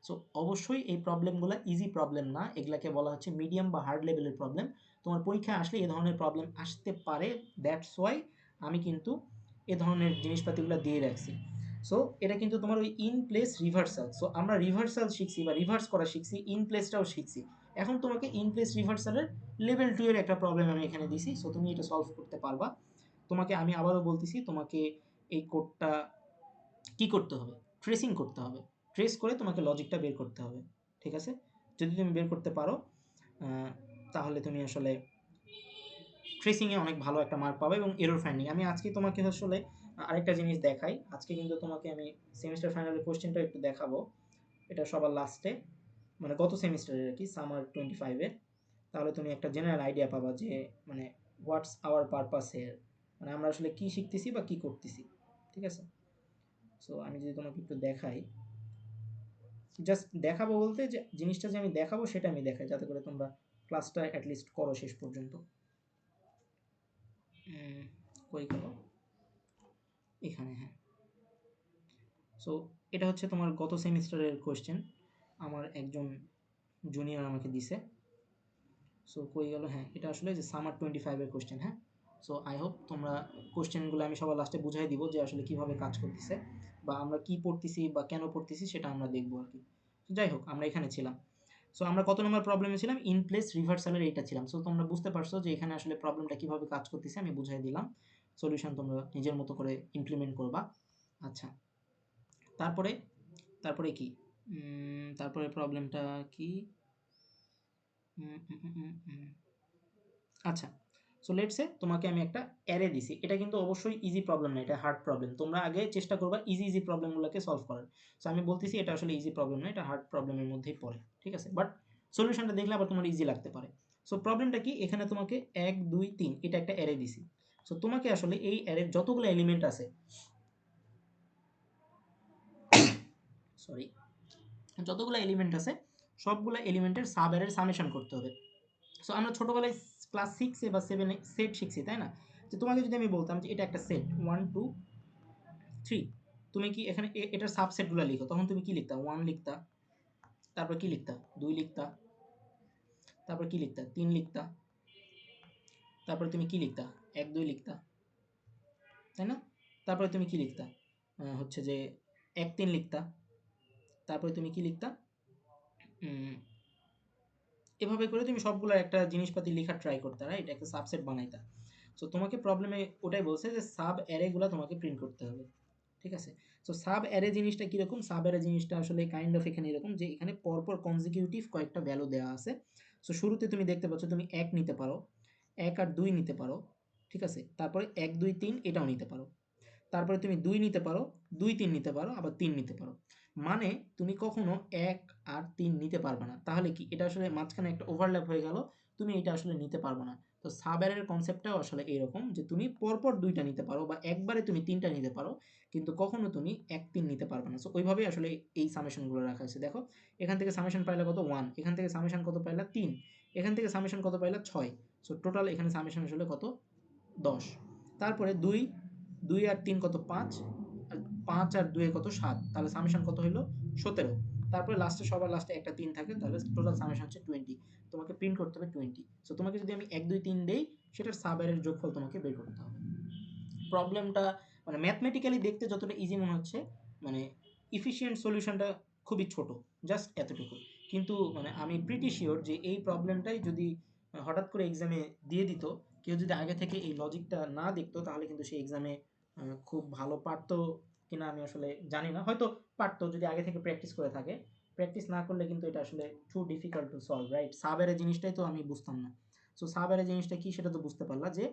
সো অবশ্যই এই প্রবলেমগুলো ইজি প্রবলেম না, এগুলাকে বলা হচ্ছে মিডিয়াম বা হার্ড লেভেলের প্রবলেম। তোমার পরীক্ষায় আসলে এই ধরনের প্রবলেম আসতে পারে, দ্যাটস ওয়াই আমি কিন্তু এ ধরনের জিনিসপাতিগুলো দিয়ে রাখছি। সো এটা কিন্তু তোমার ওই ইন প্লেস রিভার্সাল, সো আমরা রিভার্সাল শিখছি বা রিভার্স করা শিখছি, ইন প্লেসটাও শিখছি। এখন তোমাকে ইন প্লেস রিভার্সালের লেভেল 2 এর একটা প্রবলেম আমি এখানে দিছি, সো তুমি এটা সলভ করতে পারবা। তোমাকে আমি আবারও বলতেছি, তোমাকে এই কোডটা কি করতে হবে, ট্রেসিং করতে হবে, ট্রেস করে তোমাকে লজিকটা বের করতে হবে, ঠিক আছে? যদি তুমি বের করতে পারো তাহলে তুমি আসলে ট্রেসিংয়ে অনেক ভালো একটা মার্ক পাবে এবং এরর ফাইন্ডিং। আমি আজকে তোমাকে আসলে আরেকটা জিনিস দেখাই, আজকে কিন্তু তোমাকে আমি সেমিস্টার ফাইনালের কোশ্চেনটা একটু দেখাবো, এটা সবার লাস্টে, মানে গত সেমিস্টারের আর কি, সামার 25-এ। তাহলে তুমি একটা জেনারেল আইডিয়া পাবা যে মানে হোয়াটস আওয়ার পারপাস হেয়ার, মানে আমরা আসলে কি শিখতেছি বা কি করতেছি, ঠিক আছে? সো আমি যদি তোমাকে একটু দেখাই, জাস্ট দেখাবো বলতে যে জিনিসটা যে আমি দেখাবো সেটা আমি দেখাই, যাতে করে তোমরা ক্লাসটা অ্যাটলিস্ট করো শেষ পর্যন্ত। কই গেল, এখানে, হ্যাঁ। সো এটা হচ্ছে তোমার গত সেমিস্টারের কোয়েশ্চেন, আমার একজন জুনিয়র আমাকে দিছে। সো কই গেল, হ্যাঁ এটা আসলে যে সামার 25-এর কোয়েশ্চেন, হ্যাঁ। সো আই হোপ তোমরা কোয়েশ্চেনগুলো আমি সবার লাস্টে বুঝাই দিব যে আসলে কিভাবে কাজ করতেছে বা আমরা কি পড়তেছি বা কেন পড়তেছি সেটা আমরা দেখবো আর কি। যাই হোক, আমরা এখানে ছিলাম। সো আমরা কত নম্বর প্রবলেমে ছিলাম, ইন প্লেস রিভার্সালের এইটা ছিলাম। সো তোমরা বুঝতে পারছো যে এখানে আসলে প্রবলেমটা কিভাবে কাজ করতেছে, আমি বুঝাই দিলাম। সলিউশন তোমরা নিজের মতো করে ইমপ্লিমেন্ট করবা। আচ্ছা, তারপরে তারপরে কি, তারপরে প্রবলেমটা কি, আচ্ছা। সো লেটস সে তোমাকে আমি একটা অ্যারে দিছি, এটা কিন্তু অবশ্যই ইজি প্রবলেম না, এটা হার্ড প্রবলেম। তোমরা আগে চেষ্টা করবা ইজি ইজি প্রবলেমগুলোকে সলভ করার। সো আমি বলতেছি এটা আসলে ইজি প্রবলেম না, এটা হার্ড প্রবলেমের মধ্যেই পড়ে, ঠিক আছে? বাট সলিউশনটা দেখলে আবার তোমার ইজি লাগতে পারে। সো প্রবলেমটা কি, এখানে তোমাকে 1 2 3 এটা একটা অ্যারে দিছি। সো তোমাকে আসলে এই অ্যারের যতগুলো এলিমেন্ট আছে, সরি, যতগুলো এলিমেন্ট আছে সবগুলো এলিমেন্টের সাব অ্যারের সামেশন করতে হবে। সো আমরা ছোটোবেলায় ক্লাস 6-এ বা 7-এ সেট শিখছি, তাই না? যে তোমাকে যদি আমি বলতাম যে এটা একটা সেট 1 2 3, তুমি কি এখানে এটার সাবসেটগুলো লিখো, তখন তুমি কি লিখতা? 1 লিখতা, তারপর কি লিখতা? 2 লিখতা, তারপর কি লিখতা? 3 লিখতা, তারপরে তুমি কি লিখতা? 1 2 লিখতা, তাই না? তারপরে তুমি কি লিখতা? হচ্ছে যে 1 3 লিখতা, তারপরে তুমি কি লিখতা? উম, এভাবে করে তুমি সবগুলো একটা জিনিসপাতি লেখার ট্রাই করতে, রাইট? একটা সাবসেট বানাইতা। সো তোমাকে প্রবলেমে ওটাই বলছে যে সাব অ্যারেগুলো তোমাকে প্রিন্ট করতে হবে, ঠিক আছে? সো সাব অ্যারে জিনিসটা কীরকম, সাব অ্যারে জিনিসটা আসলে কাইন্ড অফ এখানে এরকম যে এখানে পরপর কনজিকিউটিভ কয়েকটা ভ্যালু দেওয়া আছে। সো শুরুতে তুমি দেখতে পাচ্ছ তুমি 1 নিতে পারো, 1 আর 2 নিতে পারো, ঠিক আছে? তারপরে 1 2 3 এটাও নিতে পারো, তারপরে তুমি 2 নিতে পারো, 2 3 নিতে পারো, আবার 3 নিতে পারো। মানে তুমি কখনো 1 আর 3 নিতে পারবে না। তাহলে কি এটা আসলে মাঝখানে একটা ওভারল্যাপ হয়ে গেল, তুমি এটা আসলে নিতে পারবে না। তো সাব অ্যারের কনসেপ্টটাও আসলে এরকম যে তুমি পরপর 2টা নিতে পারো বা একবারে তুমি 3টা নিতে পারো, কিন্তু কখনো তুমি 1 3 নিতে পারবে না। সো ওইভাবেই আসলে এই সামেশনগুলো রাখা হয়েছে। দেখো এখান থেকে সামেশন পাইলা কত? 1, এখান থেকে সামেশন কত পাইলা? 3, এখান থেকে সামেশন কত পাইলা? 6। সো টোটাল এখানে সামেশন আসলে কত? 10। তারপরে 2 2 আর 3 কত? 5, আর 5 আর 2 কত? 7, তাহলে সামেশন কত হইল? 17। তারপরে লাস্টে সবার লাস্টে একটা 3 থাকে, তাহলে টোটাল সামেশন হচ্ছে 20। তোমাকে প্রিন্ট করতে হবে 20। সো তোমাকে যদি আমি 1 2 3 দেই, সেটার সাব অ্যারের যোগফল তোমাকে বের করতে হবে। প্রবলেমটা মানে ম্যাথমেটিক্যালি দেখতে যতটা ইজি মনে হচ্ছে, মানে এফিশিয়েন্ট সলিউশনটা খুবই ছোট, জাস্ট এতটুকু। কিন্তু মানে আমি প্রিটি শিওর যে এই প্রবলেমটাই যদি হঠাৎ করে এক্সামে দিয়ে দিত, কেউ যদি আগে থেকে এই লজিকটা না দেখতো, তাহলে কিন্তু সেই এক্সামে খুব ভালো পারতো কিনা আমি আসলে জানি না, হয়তো পারতো যদি আগে থেকে প্র্যাকটিস করে থাকে। প্র্যাকটিস না করলে কিন্তু এটা আসলে too difficult to solve, right? সাবের জিনিসটাই তো আমি বুঝতাম না। সো সাবের জিনিসটা কি সেটা তো বুঝতে পারলা যে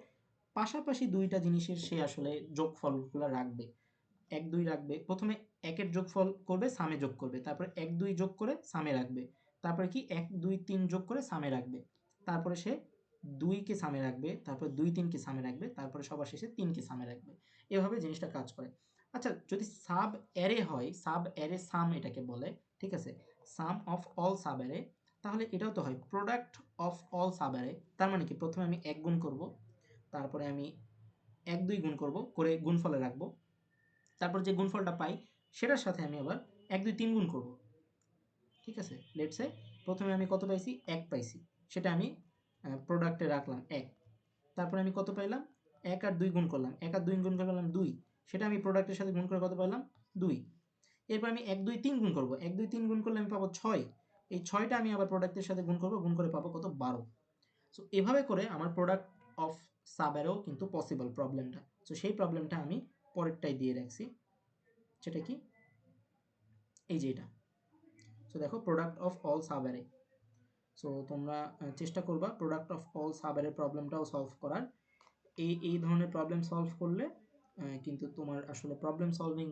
পাশাপাশি দুইটা জিনিসের সে আসলে যোগফলগুলো রাখবে। 1 2 রাখবে, প্রথমে 1 এর যোগফল করবে, সামে যোগ করবে, তারপরে 1 2 যোগ করে সামে রাখবে, তারপরে কি 1 2 3 যোগ করে সামে রাখবে, তারপরে সে 2 কে সামে রাখবে, তারপরে 2 3 কে সামে রাখবে, তারপরে সবার শেষে 3 কে সামে রাখবে। এভাবে জিনিসটা কাজ করে। আচ্ছা, যদি সাব অ্যারে হয়, সাব অ্যারে সাম এটাকে বলে, ঠিক আছে? সাম অফ অল সাব অ্যারে, তাহলে এটাও তো হয় product of all sub array. তার মানে কি, প্রথমে আমি 1 গুণ করব, তারপরে আমি 1 2 গুণ করব, করে গুণফলে রাখবো। তারপর যে গুণফলটা পাই সেটার সাথে আমি আবার 1 2 3 গুণ করব। ঠিক আছে, লেটস সে প্রথমে আমি কত পাইছি, 1 পাইছি, সেটা আমি প্রোডাক্টে রাখলাম 1। তারপরে আমি কত পাইলাম, 1 আর 2 গুণ করলাম, 1 আর 2 গুণ করে পেলাম 2, সেটা আমি প্রোডাক্টের সাথে গুণ করে কত পাইলাম, 2। এরপর আমি 1 2 3 গুণ করব, 1 2 3 গুণ করলে আমি পাবো 6। এই 6টা আমি আবার প্রোডাক্টের সাথে গুণ করব, গুণ করে পাবো কত, 12। সো এভাবে করে আমার প্রোডাক্ট অফ সাব অ্যারেও কিন্তু পসিবল প্রবলেমটা। সো সেই প্রবলেমটা আমি পরেরটাই দিয়ে রাখছি, সেটা কি, এই যে এটা। সো দেখো product of all subarray. So তোমরা চেষ্টা করবা product of all subarray প্রবলেমটাও সলভ করার। এই ধরনের প্রবলেম সলভ করলে কিন্তু তোমার আসলে প্রবলেম সলভিং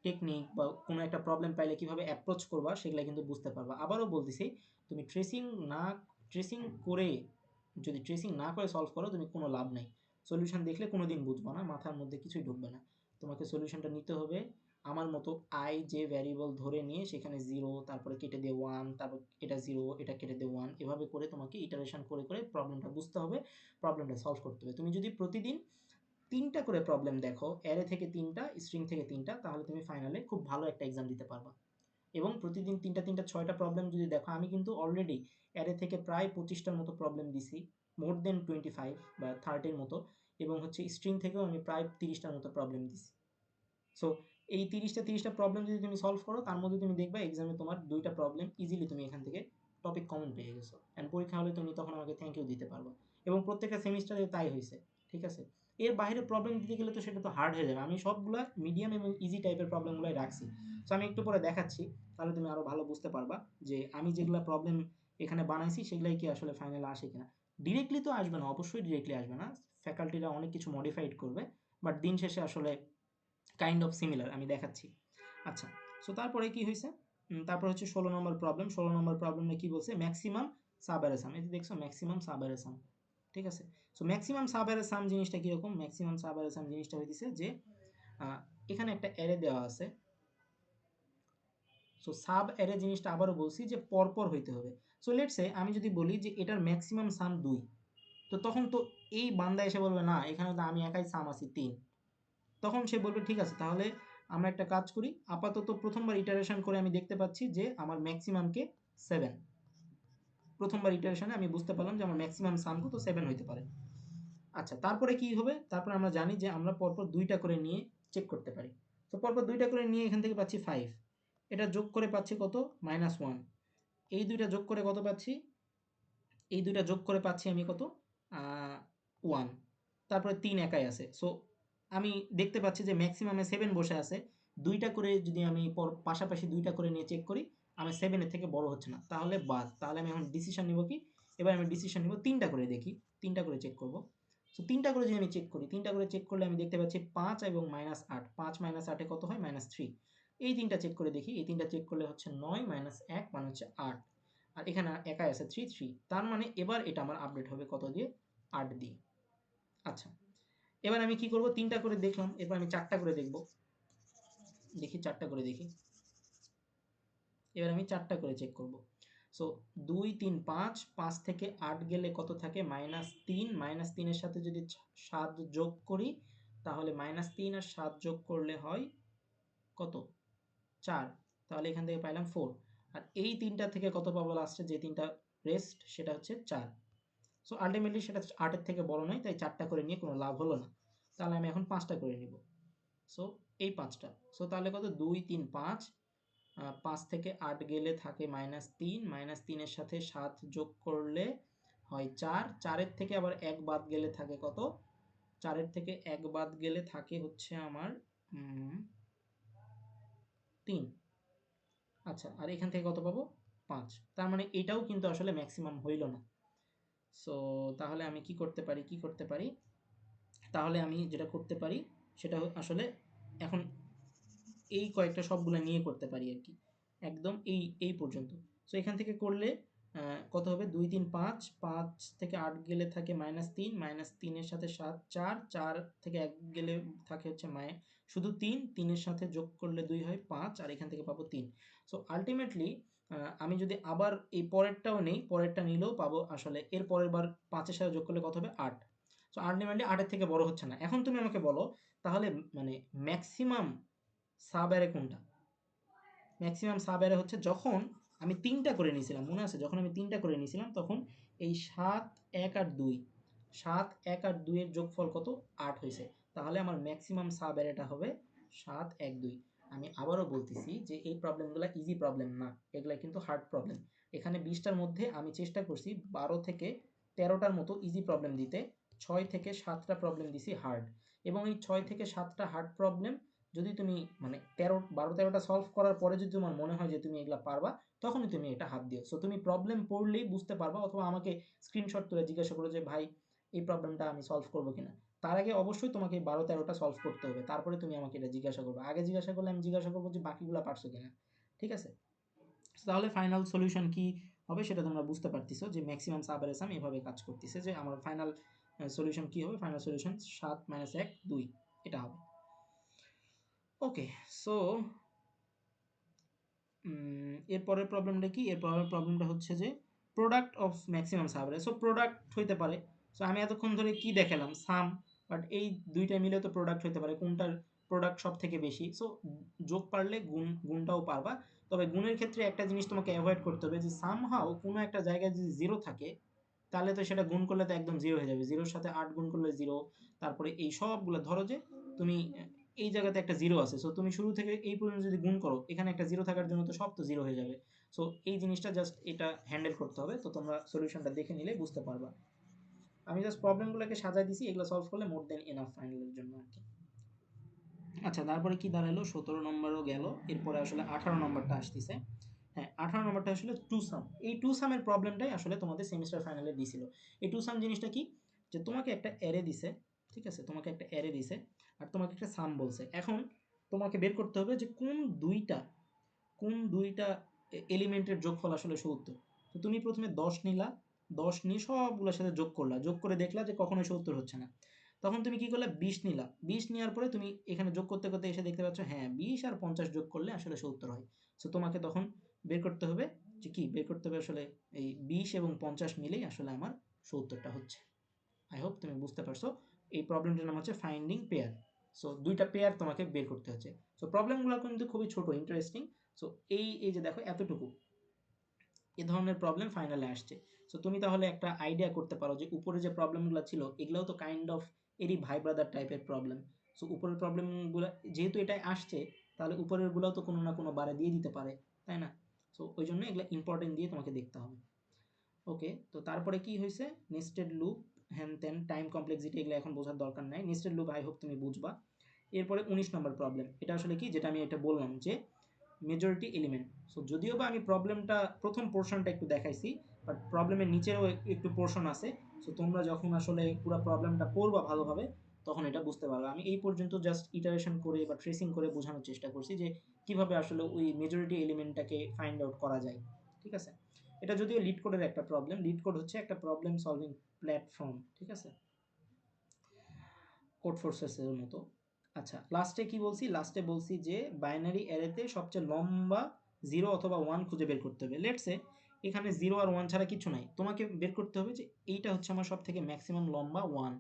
টেকনিক বা কোনো একটা প্রবলেম পাইলে কীভাবে অ্যাপ্রোচ করবা সেগুলো কিন্তু বুঝতে পারবা। আবারও বলতেছি, তুমি ট্রেসিং করে, যদি ট্রেসিং না করে সলভ করো তুমি কোনো লাভ নাই। সলিউশন দেখলে কোনো দিন বুঝবো না, মাথার মধ্যে কিছুই ঢুকবে না। তোমাকে সলিউশনটা নিতে হবে আমার মতো আই যে ভ্যারিয়েবল ধরে নিয়ে সেখানে 0, তারপরে কেটে দিয়ে 1, তারপর এটা 0, এটা কেটে দিয়ে 1, এভাবে করে তোমাকে ইটারেশন করে করে প্রবলেমটা বুঝতে হবে, প্রবলেমটা সলভ করতে হবে। তুমি যদি প্রতিদিন 3টা করে প্রবলেম দেখো, অ্যারে থেকে 3টা, স্ট্রিং থেকে 3টা, তাহলে তুমি ফাইনালে খুব ভালো একটা এক্সাম দিতে পারবা। এবং প্রতিদিন 3টা 6টা প্রবলেম যদি দেখো, আমি কিন্তু অলরেডি অ্যারে থেকে প্রায় 25টার মতো প্রবলেম দিছি, মোর দেন 25 বা 30-এর মতো, এবং হচ্ছে স্ট্রিং থেকেও আমি প্রায় 30টার মতো প্রবলেম দিছি। সো এই 30টা প্রবলেম যদি তুমি সলভ করো, তার মধ্যে তুমি দেখবা এক্সামে তোমার 2টা প্রবলেম ইজিলি তুমি এখান থেকে টপিক কমন পেয়ে গেছো, অ্যান্ড পরীক্ষা হলে তুমি তখন আমাকে থ্যাংক ইউ দিতে পারবা। এবং প্রত্যেকটা সেমিস্টারে তাই হয়েছে, ঠিক আছে। এর বাইরে প্রবলেম দিতে গেলে তো সেটা তো হার্ড হয়ে যাবে। আমি সবগুলা মিডিয়াম এবং ইজি টাইপের প্রবলেমগুলোই রাখছি। সো আমি একটু পরে দেখাচ্ছি, তাহলে তুমি আরও ভালো বুঝতে পারবা যে আমি যেগুলো প্রবলেম এখানে বানাইছি সেগুলাই কি আসলে ফাইনালে আসে কিনা। ডিরেক্টলি তো আসবে না, অবশ্যই ডিরেক্টলি আসবে না, ফ্যাকাল্টিরা অনেক কিছু মডিফাইড করবে, বাট দিন শেষে আসলে কাইন্ড অফ সিমিলার, আমি দেখাচ্ছি। আচ্ছা, সো তারপরে কি হয়েছে, তারপর হচ্ছে 16 নম্বর প্রবলেম। 16 নম্বর প্রবলেমে কি বলছে, ম্যাক্সিমাম সাব অ্যারে সাম। এই যে দেখছো ম্যাক্সিমাম সাব অ্যারে সাম, ঠিক আছে। সো ম্যাক্সিমাম সাব অ্যারে সাম জিনিসটা কীরকম, ম্যাক্সিমাম সাব অ্যারে সাম জিনিসটা হইতেছে যে এখানে একটা অ্যারে দেওয়া আছে। সো সাব অ্যারে জিনিসটা আবারও বলছি যে পরপর হইতে হবে। সো লেটস সে আমি যদি বলি যে এটার ম্যাক্সিমাম সাম 2, তো তখন তো এই বান্দা এসে বলবে না এখানে তো আমি একাই সাম আছি 3। তখন সে বলবে ঠিক আছে, তাহলে আমরা একটা কাজ করি, আপাতত প্রথমবার ইটারেশন করে আমি দেখতে পাচ্ছি যে আমার ম্যাক্সিমামকে 7। প্রথমবার ইটারেশনে আমি বুঝতে পারলাম যে আমার ম্যাক্সিমাম সাম কত, 7 হইতে পারে। আচ্ছা, তারপরে কি হবে, তারপর আমরা জানি যে আমরা পরপর 2টা করে নিয়ে চেক করতে পারি। তো পরপর 2টা করে নিয়ে এখান থেকে পাচ্ছি 5, এটা যোগ করে পাচ্ছি কত, -1। এই দুইটা যোগ করে কত পাচ্ছি, এই দুইটা যোগ করে পাচ্ছি আমি কত, 1। তারপরে 3 একাই আছে। সো আমি দেখতে পাচ্ছি যে ম্যাক্সিমামে 7 বসে আছে। 2টা করে যদি আমি পাশাপাশি 2টা করে নিয়ে চেক করি, আমার 7 এর থেকে বড় হচ্ছে না, তাহলে বাদ। তাহলে আমি এখন ডিসিশন নিব কি, এবার আমি ডিসিশন নিব 3টা করে দেখি, 3টা করে চেক করব। সো 3টা করে যদি আমি চেক করি, 3টা করে চেক করলে আমি দেখতে পাচ্ছি 5 এবং -8, 5 - 8 এ কত হয়, -3। এই 3টা চেক করে দেখি, এই 3টা চেক করলে হচ্ছে 9 - 1 মানে হচ্ছে 8। আর এখানে একাই আছে 3, তার মানে এবার এটা আমার আপডেট হবে কত দিয়ে, 8 দিয়ে। আচ্ছা, এবার আমি কি করব, 3টা করে দেখলাম, এবার আমি 4টা করে দেখব, দেখি 4টা করে দেখি। এবার আমি 4টা করে চেক করব। সো 2 3 5, 5 থেকে 8 গেলে কত থাকে, -3, -3 এর সাথে যদি 7 যোগ করি, তাহলে -3 আর 7 যোগ করলে হয় কত, 4। তাহলে এখান থেকে পাইলাম 4। আর এই 3টা থেকে কত পাবো লাস্টে, যে 3টা রেস্ট, সেটা হচ্ছে 4। সো আলটিমেটলি সেটা 8 এর থেকে বড় নয়, তাই 4টা করে নিয়ে কোনো লাভ হলো না। তাহলে আমি এখন 5টা করে নিব। সো এই 5টা, সো তাহলে কত, 2 3 5, 5 থেকে 8 গেলে থাকে -3, -3 এর সাথে 7 যোগ করলে হয় 4, 4 এর থেকে আবার 1 বাদ গেলে থাকে কত, 4 এর থেকে 1 বাদ গেলে থাকে হচ্ছে আমার 3। আচ্ছা, আর এখান থেকে কত পাবো, 5। তার মানে এটাও কিন্তু আসলে ম্যাক্সিমাম হইল না। সো তাহলে আমি কি করতে পারি, তাহলে আমি যেটা করতে পারি সেটা আসলে এখন এই কয়েকটা সবগুলো নিয়ে করতে পারি আর কি, একদম এই পর্যন্ত। সো এখান থেকে করলে কত হবে, 2 3 5, 5 থেকে 8 গেলে থাকে -3, -3 এর সাথে 7 4, 4 থেকে 1 গেলে থাকে হচ্ছে শুধু 3, 3 এর সাথে যোগ করলে 2 হয় 5, আর এখান থেকে পাবো 3। সো আলটিমেটলি আমি যদি আবার এই পরেরটাও নেই, পরেরটা নিলেও পাবো আসলে এর পরের বার 5 এর সাথে যোগ করলে কত হবে, 8। সো আলটিমেটলি 8 এর থেকে বড় হচ্ছে না। এখন তুমি আমাকে বলো তাহলে মানে ম্যাক্সিমাম সাব অ্যারে কোনটা? ম্যাক্সিমাম সাব অ্যারে হচ্ছে যখন আমি 3টা করে নিয়েছিলাম, মনে আছে? যখন আমি 3টা করে নিয়েছিলাম তখন এই 7, 1 আর 2, 7, 1 আর 2 এর যোগফল কত? 8 হইছে। তাহলে আমার ম্যাক্সিমাম সাব অ্যারেটা হবে 7, 1, 2। আমি আবারও বলতেছি যে এই প্রবলেমগুলা ইজি প্রবলেম না, এগুলা কিন্তু হার্ড প্রবলেম। এখানে 20টার মধ্যে আমি চেষ্টা করছি 12 থেকে 13টার মতো ইজি প্রবলেম দিতে, 6 থেকে 7টা প্রবলেম দিছি হার্ড। এবং এই 6 থেকে 7টা হার্ড প্রবলেম যদি তুমি মানে 12-13টা সলভ করার পরে যদি তোমার মনে হয় যে তুমি এগুলা পারবা, তখনই তুমি এটা হাত দিও। সো তুমি প্রবলেম পড়লেই বুঝতে পারবা, অথবা আমাকে স্ক্রিনশট তুলে জিজ্ঞাসা করো যে ভাই এই প্রবলেমটা আমি সলভ করবো কিনা। তার আগে অবশ্যই তোমাকে এই 12-13টা সলভ করতে হবে, তারপরে তুমি আমাকে এটা জিজ্ঞাসা করবে। আগে জিজ্ঞাসা করলে আমি জিজ্ঞাসা করবো যে বাকিগুলো পারছো কিনা। ঠিক আছে? তাহলে ফাইনাল সলিউশন কি হবে সেটা তোমরা বুঝতে পারতেছো যে ম্যাক্সিমাম সাবঅ্যারে সাম এভাবে কাজ করতেছে, যে আমার ফাইনাল সলিউশন কি হবে? ফাইনাল সলিউশন 7 - 1 2 এটা হবে। ওকে, সো এরপরের প্রবলেমটা কি? এরপরের প্রবলেমটা হচ্ছে যে product of maximum subarray. So product হইতে পারে। সো আমি এতক্ষণ ধরে কি দেখালাম? সাম। বাট এই দুইটা মিলে তো প্রোডাক্ট হইতে পারে। কোনটার প্রোডাক্ট সব থেকে বেশি? সো যোগ পারলে গুণটাও পারবা। তবে গুণের ক্ষেত্রে একটা জিনিস তোমাকে অ্যাভয়েড করতে হবে, যে সামহাও কোনো একটা জায়গায় যদি জিরো থাকে তাহলে তো সেটা গুণ করলে তো একদম জিরো হয়ে যাবে। জিরোর সাথে 8 গুণ করলে জিরো। তারপরে এই সবগুলো ধরো যে তুমি এই জায়গাতে একটা জিরো আছে, সো তুমি শুরু থেকে এই পর্যন্ত যদি গুণ করো, এখানে একটা জিরো থাকার জন্য তো সব তো জিরো হয়ে যাবে। সো এই জিনিসটা জাস্ট এটা হ্যান্ডেল করতে হবে। তো তোমরা সলিউশনটা দেখে নিলে বুঝতে পারবা। আমি জাস্ট প্রবলেমগুলোকে সাজাই দিছি, এগুলো সলভ করলে মোর দেন এনাফ ফাইনালের জন্য আর কি। আচ্ছা, তারপরে কি দাঁড়ালো? 17 নম্বরও গেল। এরপরে আসলে 18 নম্বরটা আসতেছে। হ্যাঁ, 18 নম্বরটা আসলে টু সাম। এই টু সামের প্রবলেমটাই আসলে তোমাদের সেমিস্টার ফাইনালে দিছিল। এই টু সাম জিনিসটা কি? যে তোমাকে একটা অ্যারে দিছে, ঠিক আছে? তোমাকে একটা অ্যারে দিছে আর তোমাকে একটা সাম বলছে। এখন তোমাকে বের করতে হবে যে কোন দুইটা এলিমেন্টের যোগফল আসলে 70। তো তুমি প্রথমে 10 নিলা, 10 নিয়ে সবগুলোর সাথে যোগ করলা, যোগ করে দেখলা যে কখনোই 70 হচ্ছে না। তখন তুমি কি করলে? 20 নিলা, 20 নেওয়ার পরে তুমি এখানে যোগ করতে করতে এসে দেখতে পাচ্ছ হ্যাঁ 20 আর 50 যোগ করলে আসলে 70 হয়। সো তোমাকে তখন বের করতে হবে যে কি বের করতে হবে? আসলে এই 20 এবং 50 মিলেই আসলে আমার 70টা হচ্ছে। আই হোপ তুমি বুঝতে পারছো। এই প্রবলেমটার নাম হচ্ছে ফাইন্ডিং পেয়ার। সো দুইটা পেয়ার তোমাকে বের করতে হচ্ছে। সো প্রবলেমগুলো কিন্তু খুবই ছোট, ইন্টারেস্টিং। সো এই যে দেখো এতটুকু, এ ধরনের প্রবলেম ফাইনালে আসছে। সো তুমি তাহলে একটা আইডিয়া করতে পারো যে উপরে যে প্রবলেমগুলো ছিল এগুলোও তো কাইন্ড অফ এরই ভাই ব্রাদার টাইপের প্রবলেম। সো উপরের প্রবলেমগুলো যেহেতু এটাই আসছে, তাহলে উপরেরগুলোও তো কোনো না কোনো বারে দিয়ে দিতে পারে, তাই না? সো ওই জন্য এগুলো ইম্পর্টেন্ট দিয়ে তোমাকে দেখতে হবে। ওকে, তো তারপরে কি হয়েছে? নেস্টেড লুপ, হ্যান ত্যান, টাইম কমপ্লেক্সিটি, এগুলো এখন বোঝার দরকার নাই। নেস্টেড লুপ আই হোপ তুমি বুঝবা। এরপরে 19 নম্বর প্রবলেম। এটা আসলে কি? যেটা আমি এটা বললাম যে মেজরিটি এলিমেন্ট। সো যদিও বা আমি প্রবলেমটা প্রথম পোর্শনটা একটু দেখাইছি, বাট প্রবলেমের নিচেও একটু পোর্শন আছে। সো তোমরা যখন আসলে পুরো প্রবলেমটা পড়বা ভালোভাবে, তখন এটা বুঝতে পারবে। আমি এই পর্যন্ত জাস্ট ইটারেশন করে বা ট্রেসিং করে বোঝানোর চেষ্টা করছি যে কিভাবে আসলে ওই মেজরিটি এলিমেন্টটাকে ফাইন্ড আউট করা যায়। ঠিক আছে? এটা যদিও লিড কোডের একটা প্রবলেম। লিড কোড হচ্ছে একটা প্রবলেম সলভিং প্ল্যাটফর্ম, ঠিক আছে? কোড ফোর্সেসের মতো। আচ্ছা, লাস্টে কি বলছি? লাস্টে বলছি যে বাইনারি অ্যারেতে সবচেয়ে লম্বা 0 অথবা 1 খুঁজে বের করতে হবে। লেটস সে এখানে 0 আর 1 ছাড়া কিছু নাই। তোমাকে বের করতে হবে যে এইটা হচ্ছে আমার সবথেকে ম্যাক্সিমাম লম্বা 1।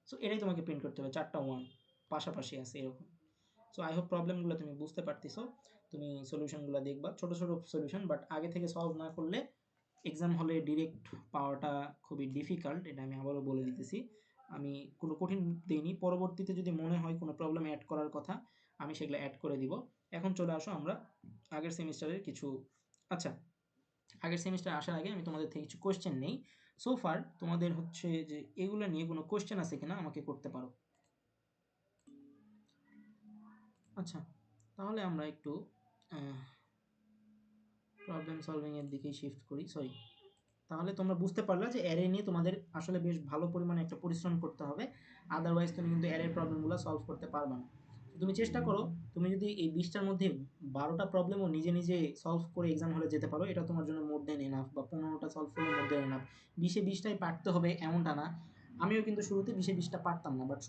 সো এটাই তোমাকে প্রিন্ট করতে হবে, 4টা 1 পাশাপাশি আছে এরকম। সো আই হোপ প্রবলেমগুলো তুমি বুঝতে পারতেছো। তুমি সলিউশনগুলো দেখবা, ছোট ছোট সলিউশন, বাট আগে থেকে সলভ না করলে এক্সাম হলে ডিরেক্ট পাওয়াটা খুবই ডিফিকাল্ট। এটা আমি আবারও বলে দিতেছি। আমি কোনো কঠিন দিইনি। পরবর্তীতে যদি মনে হয় কোনো প্রবলেম অ্যাড করার কথা, আমি সেগুলো অ্যাড করে দিব। এখন চলে আসো আমরা আগের সেমিস্টারের কিছু, আচ্ছা, আগের সেমিস্টার আসার আগে আমি তোমাদের থেকে কিছু কোয়েশ্চেন নেই। সো ফার তোমাদের হচ্ছে যে এগুলো নিয়ে কোনো কোয়েশ্চেন আছে কিনা আমাকে করতে পারো। আচ্ছা, তাহলে আমরা একটু প্রবলেম সলভিংয়ের দিকেই শিফট করি। সরি, তাহলে তোমরা বুঝতে পারলা যে অ্যারে নিয়ে তোমাদের আসলে বেশ ভালো পরিমাণে একটা পরিশ্রম করতে হবে। আদারওয়াইজ তুমি কিন্তু অ্যারের প্রবলেমগুলো সলভ করতে পারবে না। তুমি চেষ্টা করো, তুমি যদি এই 20টার মধ্যে 12টা প্রবলেমও নিজে নিজে সলভ করে এক্সাম হলে যেতে পারো, এটা তোমার জন্য মোর দেন এনাফ। বা 15টা সলভ করলে মোর দেন এনাফ। 20-এ 20টাই পারতে হবে এমনটা না। আমিও কিন্তু শুরুতে 20-এ 20টা পারতাম না, বাট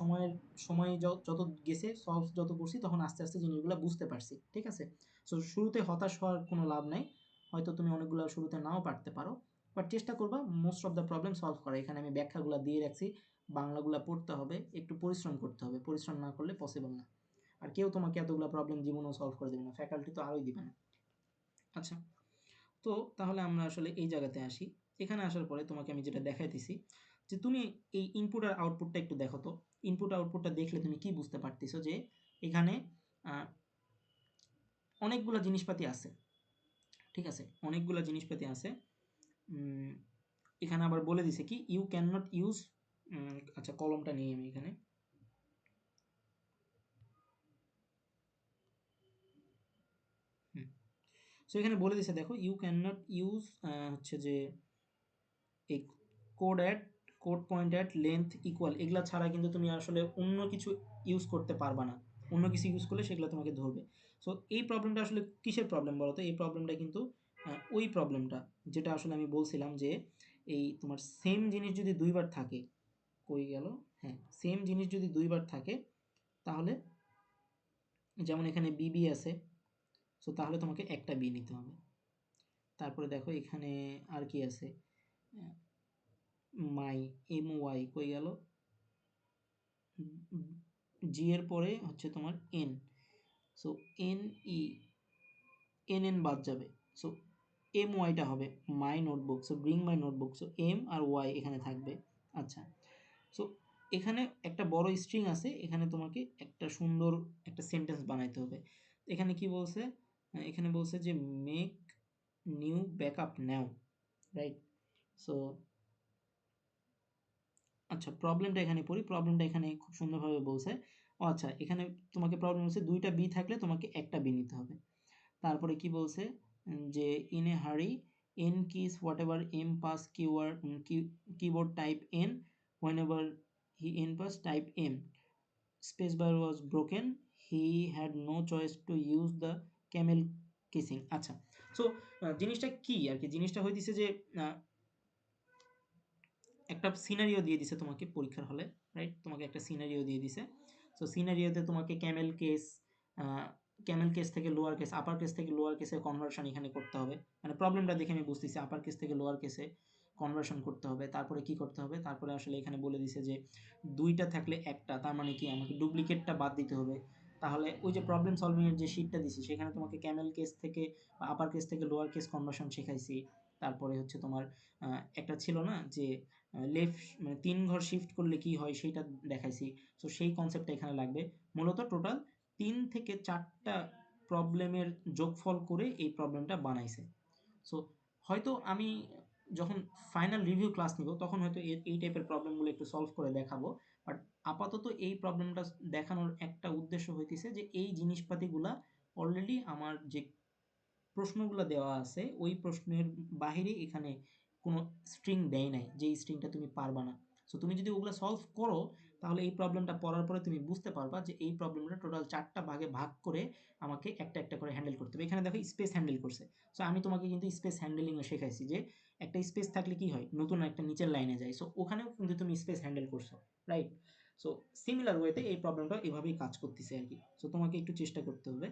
সময় যত গেছে, সলভ যত করছি, তখন আস্তে আস্তে জিনিসগুলো বুঝতে পারছি। ঠিক আছে? সো শুরুতে হতাশ হওয়ার কোনো লাভ নাই। হয়তো তুমি অনেকগুলো শুরুতে নাও পারতে পারো, বাট চেষ্টা করবা most of the problem solve করা। এখানে আমি ব্যাখ্যাগুলো দিয়ে রাখছি, বাংলাগুলা পড়তে হবে, একটু পরিশ্রম করতে হবে। পরিশ্রম না করলে পসিবল না। আর কেউ তোমাকে এতগুলো প্রবলেম জীবনেও সলভ করে দেবে না, ফ্যাকাল্টি তো আরোই দিবে না। আচ্ছা, তো তাহলে আমরা আসলে এই জায়গাতে আসি। এখানে আসার পরে তোমাকে আমি যেটা দেখাইতেছি যে তুমি এই ইনপুট আর আউটপুটটা একটু দেখো তো। ইনপুট আউটপুটটা দেখলে তুমি কি বুঝতে পারতেছো যে এখানে অনেকগুলো জিনিসপাতি আছে, ঠিক আছে, অনেকগুলো জিনিসপাতি আছে। এখানে আবার বলে দিছে কি ইউ ক্যান নট ইউজ, আচ্ছা কলমটা নিই আমি এখানে। সো এখানে বলে দিছে দেখো ইউ ক্যান নট ইউজ হচ্ছে যে এই code point at length equal, এগুলা ছাড়া কিন্তু তুমি আসলে অন্য কিছু ইউজ করতে পারবা না। অন্য কিছু ইউজ করলে সেগুলো তোমাকে ধরবে। সো এই প্রবলেমটা আসলে কিসের প্রবলেম বলো তো? এই প্রবলেমটা কিন্তু ওই প্রবলেমটা যেটা আসলে আমি বলছিলাম যে এই তোমার সেম জিনিস যদি দুইবার থাকে, কই গেল, হ্যাঁ, সেম জিনিস যদি দুইবার থাকে তাহলে, যেমন এখানে বিবি আছে, সো তাহলে তোমাকে একটা বি নিতে হবে। তারপরে দেখো এখানে আর কি আছে, মাই, এম ওয়াই কই গেল, জি এর পরে হচ্ছে তোমার N, so N E, N N বাদ যাবে, সো এম ওয়াইটা হবে my notebook, so bring my notebook, so M R Y এখানে থাকবে। আচ্ছা, সো এখানে একটা বড় স্ট্রিং আছে, এখানে তোমাকে একটা সুন্দর একটা সেন্টেন্স বানাইতে হবে। এখানে কি বলছে, এখানে বলছে যে মেক নিউ ব্যাকআপ নাও, রাইট? সো আচ্ছা, প্রবলেমটা এখানে পড়ি। প্রবলেমটা এখানে খুব সুন্দরভাবে বলছে। ও আচ্ছা, এখানে তোমাকে প্রবলেম হচ্ছে দুইটা বি থাকলে তোমাকে একটা বি নিতে হবে। তারপরে কি বলছে যে in a hurry N kiss whatever M pass keyboard type N whenever he N pass type M space bar was broken he had no choice to use the camel casing. আচ্ছা, সো জিনিসটা কি আর কি, জিনিসটা হইতেছে যে একটা সিনারিও দিয়ে দিছে তোমাকে পরীক্ষার হলে, রাইট? তোমাকে একটা সিনারিও দিয়ে দিছে। সো সিনারিওতে তোমাকে ক্যামেল কেস থেকে লোয়ার কেস, আপার কেস থেকে লোয়ার কেসে কনভার্সন এখানে করতে হবে। মানে প্রবলেমটা দেখে আমি বুঝতেছি আপার কেস থেকে লোয়ার কেসে কনভার্সন করতে হবে। তারপরে কি করতে হবে, তারপরে আসলে এখানে বলে দিছে যে দুইটা থাকলে একটা, তার মানে কি আমাকে ডুপ্লিকেটটা বাদ দিতে হবে। তাহলে ওই যে প্রবলেম সলভিং এর যে শিটটা দিছি সেখানে তোমাকে ক্যামেল কেস থেকে বা আপার কেস থেকে লোয়ার কেস কনভার্সন শেখাইছি। তারপরে হচ্ছে তোমার একটা ছিল না যে লেফট, মানে ৩ ঘর শিফট করলে কি হয় সেইটা দেখাইছি। সো সেই কনসেপ্টটা এখানে লাগবে। মূলত টোটাল ৩ থেকে ৪ টা প্রবলেমের যোগফল করে এই প্রবলেমটা বানাইছে। সো হয়তো আমি যখন ফাইনাল রিভিউ ক্লাস নিব তখন হয়তো এই টাইপের প্রবলেমগুলো একটু সলভ করে দেখাবো। বাট আপাতত এই প্রবলেমটা দেখানোর একটা উদ্দেশ্য হইতেছে যে এই জিনিসপাতিগুলা অলরেডি আমার যে প্রশ্নগুলো দেওয়া আছে ওই প্রশ্নের বাহিরে এখানে কোনো স্ট্রিং দেয় নাই যে এই স্ট্রিংটা তুমি পারবা না। সো তুমি যদি ওগুলো সলভ করো তাহলে এই প্রবলেমটা পড়ার পরে তুমি বুঝতে পারবা যে এই প্রবলেমটা টোটাল 4টা ভাগে ভাগ করে আমাকে একটা একটা করে হ্যান্ডেল করতে হবে। এখানে দেখো স্পেস হ্যান্ডেল করছে। সো আমি তোমাকে কিন্তু স্পেস হ্যান্ডেলিংও শেখাইছি যে একটা স্পেস থাকলে কি হয়, নতুন একটা নিচের লাইনে যায়। সো ওখানেও কিন্তু তুমি স্পেস হ্যান্ডেল করছো, রাইট? সো সিমিলার ওয়েতে এই প্রবলেমটা এভাবেই কাজ করতেছে আর কি। সো তোমাকে একটু চেষ্টা করতে হবে।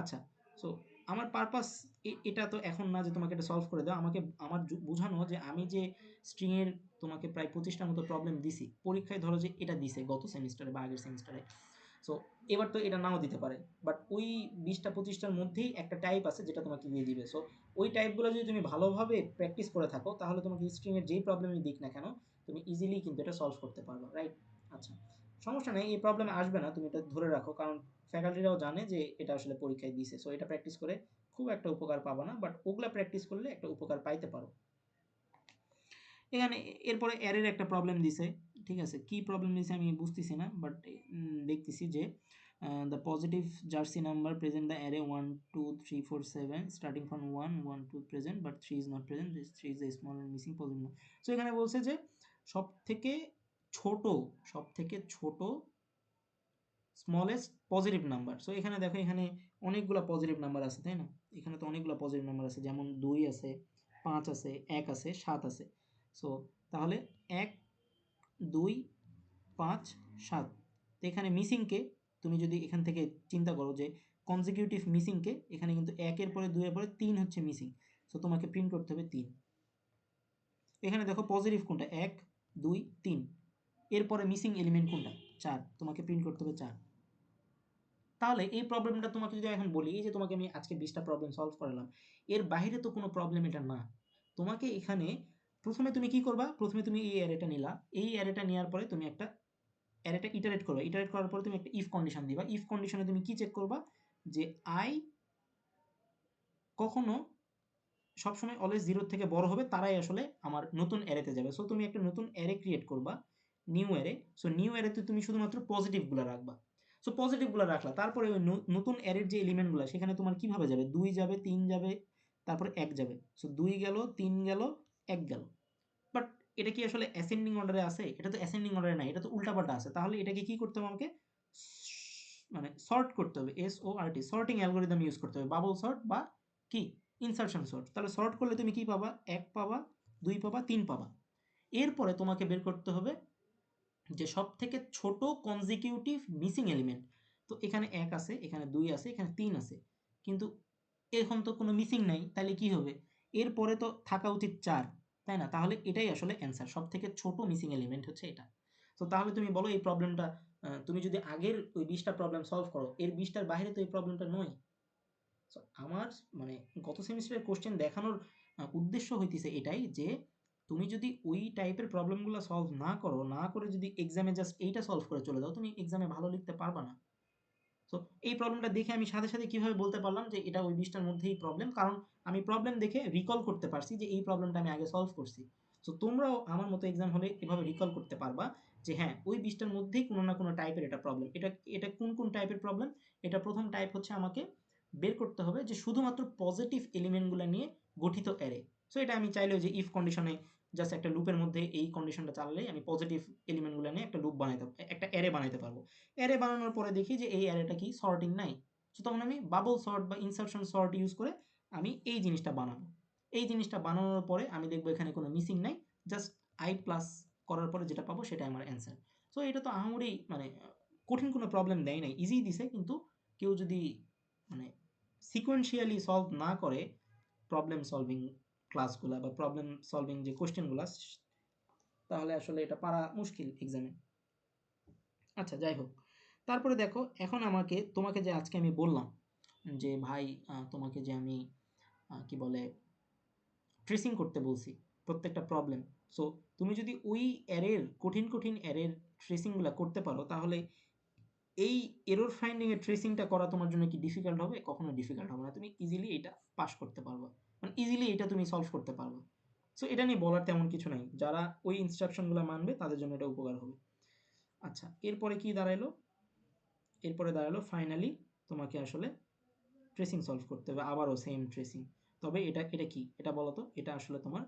আচ্ছা, সো আমার পারপাস এটা তো এখন না যে তোমাকে এটা সলভ করে দাও, আমাকে আমার বোঝানো যে আমি যে স্ট্রিংয়ের তোমাকে প্রায় 25টার মতো প্রবলেম দিছি পরীক্ষায়, ধরো যে এটা দিছে গত সেমিস্টারে বা আগের সেমিস্টারে, সো এবার তো এটা নাও দিতে পারে, বাট ওই 20টা 25টার মধ্যেই একটা টাইপ আছে যেটা তোমাকে দিয়ে দিবে। সো ওই টাইপগুলো যদি তুমি ভালোভাবে প্র্যাকটিস করে থাকো তাহলে তোমাকে স্ট্রিংয়ের যেই প্রবলেমই দিক না কেন তুমি ইজিলি কিন্তু এটা সলভ করতে পারবে, রাইট? আচ্ছা, সমস্যা নেই, এই প্রবলেম আসবে না, তুমি এটা ধরে রাখো, কারণ ফ্যাকাল্টিরাও জানে যে এটা আসলে পরীক্ষায় দিছে। সো এটা প্র্যাকটিস করে খুব একটা উপকার পাবা না, বাট ওগুলা প্র্যাকটিস করলে একটা উপকার পাইতে পারো। এখানে এরপরে অ্যারের একটা প্রবলেম দিছে, ঠিক আছে, কি প্রবলেম দিছে আমি বুঝতেছি না, বাট দেখতেছি যে the positive jersey number present the array 1 2 3 4 7 starting from 1 1 2 present but 3 is not present, this 3 is the small end missing positive. So এখানে বলছে যে সব থেকে ছোট, সব থেকে ছোট স্মলেস্ট পজিটিভ নাম্বার। সো এখানে দেখো এখানে অনেকগুলো পজিটিভ নাম্বার আছে, তাই না? এখানে তো অনেকগুলো পজিটিভ নাম্বার আছে, যেমন 2 আছে, 5 আছে, 1 আছে, 7 আছে। সো তাহলে 1 2 5 7, তো এখানে মিসিংকে তুমি যদি এখান থেকে চিন্তা করো যে কনজিকিউটিভ মিসিংকে, এখানে কিন্তু 1 এর পরে 2 এর পরে 3 হচ্ছে মিসিং। সো তোমাকে প্রিন্ট করতে হবে 3। এখানে দেখো পজিটিভ কোনটা, 1 2 3, এরপরে মিসিং এলিমেন্ট কোনটা? 4, তোমাকে প্রিন্ট করতে হবে 4। তাহলে এই প্রবলেমটা তোমাকে যদি এখন বলি, এই যে তোমাকে আমি আজকে 20টা প্রবলেম সলভ করালাম, এর বাইরে তো কোনো প্রবলেম এটা না। তোমাকে এখানে প্রথমে তুমি কি করবা? প্রথমে তুমি এই অ্যারেটা নিলা, এই অ্যারেটা নেওয়ার পরে তুমি একটা অ্যারেটা ইটারেট করবা, ইটারেট করার পরে তুমি একটা ইফ কন্ডিশন দিবা। ইফ কন্ডিশনে তুমি কি চেক করবা? যে আই কখনো সবসময় অলওয়েজ 0 থেকে বড় হবে, তারাই আসলে আমার নতুন অ্যারেতে যাবে। সো তুমি একটা নতুন অ্যারে ক্রিয়েট করবা, নিউ অ্যারে। সো নিউ অ্যারেতে তুমি শুধুমাত্র পজিটিভগুলো রাখবা। সো পজিটিভগুলো রাখলা, তারপরে ওই নতুন অ্যারের যে এলিমেন্টগুলো সেখানে তোমার কিভাবে যাবে? 2 যাবে, 3 যাবে, তারপরে 1 যাবে। সো 2 গেল, 3 গেল, 1 গেল। বাট এটা কি আসলে অ্যাসেন্ডিং অর্ডারে আছে? এটা তো অ্যাসেন্ডিং অর্ডারে নাই, এটা তো উল্টাপাল্টা আছে। তাহলে এটাকে কি করতে হবে আমাকে? মানে সর্ট করতে হবে, SORT, সর্টিং অ্যালগরিদম ইউজ করতে হবে, বাবল সর্ট বা কি ইনসারশন সর্ট। তাহলে সর্ট করলে তুমি কি পাবা? 1 পাবা, 2 পাবা, 3 পাবা। এরপরে তোমাকে বের করতে হবে যে সবথেকে ছোট কনজিকিউটিভ মিসিং এলিমেন্ট। তো এখানে 1 আছে, এখানে 2 আছে, এখানে 3 আছে, কিন্তু এখন তো কোনো মিসিং নাই, তাহলে কি হবে? এরপরে তো থাকা উচিত 4, তাই না? তাহলে এটাই আসলে অ্যান্সার, সবথেকে ছোট মিসিং এলিমেন্ট হচ্ছে এটা। তো তাহলে তুমি বলো এই প্রবলেমটা, তুমি যদি আগের ওই 20টা প্রবলেম সলভ করো, এর 20টার বাইরে তো এই প্রবলেমটা নয়। সো আমার মানে গত সেমিস্টারের কোশ্চেন দেখানোর উদ্দেশ্য হইতেছে এটাই যে তুমি যদি ওই টাইপের প্রবলেমগুলো সলভ না করো, না করে যদি এক্সামে জাস্ট এইটা সলভ করে চলে যাও, তুমি এক্সামে ভালো লিখতে পারবা না। সো এই প্রবলেমটা দেখে আমি সাথে সাথে কিভাবে বলতে পারলাম যে এটা ওই 20টার মধ্যেই প্রবলেম, কারণ আমি প্রবলেম দেখে রিকল করতে পারছি যে এই প্রবলেমটা আমি আগে সলভ করছি। সো তোমরাও আমার মতো এক্সাম হলে এভাবে রিকল করতে পারবা যে হ্যাঁ, ওই 20টার মধ্যেই কোনো না কোনো টাইপের এটা প্রবলেম। এটা এটা কোন কোন টাইপের প্রবলেম? এটা প্রথম টাইপ হচ্ছে আমাকে বের করতে হবে যে শুধুমাত্র পজিটিভ এলিমেন্টগুলো নিয়ে গঠিত অ্যারে। সো এটা আমি চাইলেও যে ইফ কন্ডিশনে জাস্ট একটা লুপের মধ্যে এই কন্ডিশনটা চাললেই আমি পজিটিভ এলিমেন্টগুলো নিয়ে একটা লুপ বানাইতে, একটা অ্যারে বানাইতে পারবো। অ্যারে বানানোর পরে দেখি যে এই অ্যারেটা কি সর্টিং নাই। সো তখন আমি বাবল সর্ট বা ইনসারশন সর্ট ইউজ করে আমি এই জিনিসটা বানাবো। এই জিনিসটা বানানোর পরে আমি দেখবো এখানে কোনো মিসিং নাই, জাস্ট আই প্লাস করার পরে যেটা পাবো সেটা আমার অ্যান্সার। সো এটা তো আহামরি মানে কঠিন কোনো প্রবলেম দেয় নাই, ইজি দিছে। কিন্তু কেউ যদি মানে সিকোয়েন্সিয়ালি সলভ না করে প্রবলেম সলভিং ক্লাসগুলা বা প্রবলেম সলভিং যে কোশ্চেনগুলা, তাহলে আসলে এটা পারা মুশকিল এক্সামে। আচ্ছা, যাই হোক। তারপরে দেখো, এখন তোমাকে যে আজকে আমি বললাম যে ভাই, তোমাকে যে আমি কি বলে ট্রেসিং করতে বলছি প্রত্যেকটা প্রবলেম। সো তুমি যদি ওই অ্যারের কঠিন কঠিন অ্যারের ট্রেসিংগুলো করতে পারো, তাহলে এই এরর ফাইন্ডিং এর ট্রেসিংটা করা তোমার জন্য কি ডিফিকাল্ট হবে? কখনো ডিফিকাল্ট হবে না, তুমি ইজিলি এটা পাস করতে পারবা, মানে ইজিলি এটা তুমি সলভ করতে পারবা। সো এটা নিয়ে বলার তেমন কিছু নাই, যারা ওই ইনস্ট্রাকশনগুলো মানবে তাদের জন্য এটা উপকার হবে। আচ্ছা, এরপরে কি দাঁড়াইলো? এরপরে দাঁড়ালো ফাইনালি তোমাকে আসলে ট্রেসিং সলভ করতে হবে, আবারও সেম ট্রেসিং। তবে এটা এটা কি, এটা বলো তো, এটা আসলে তোমার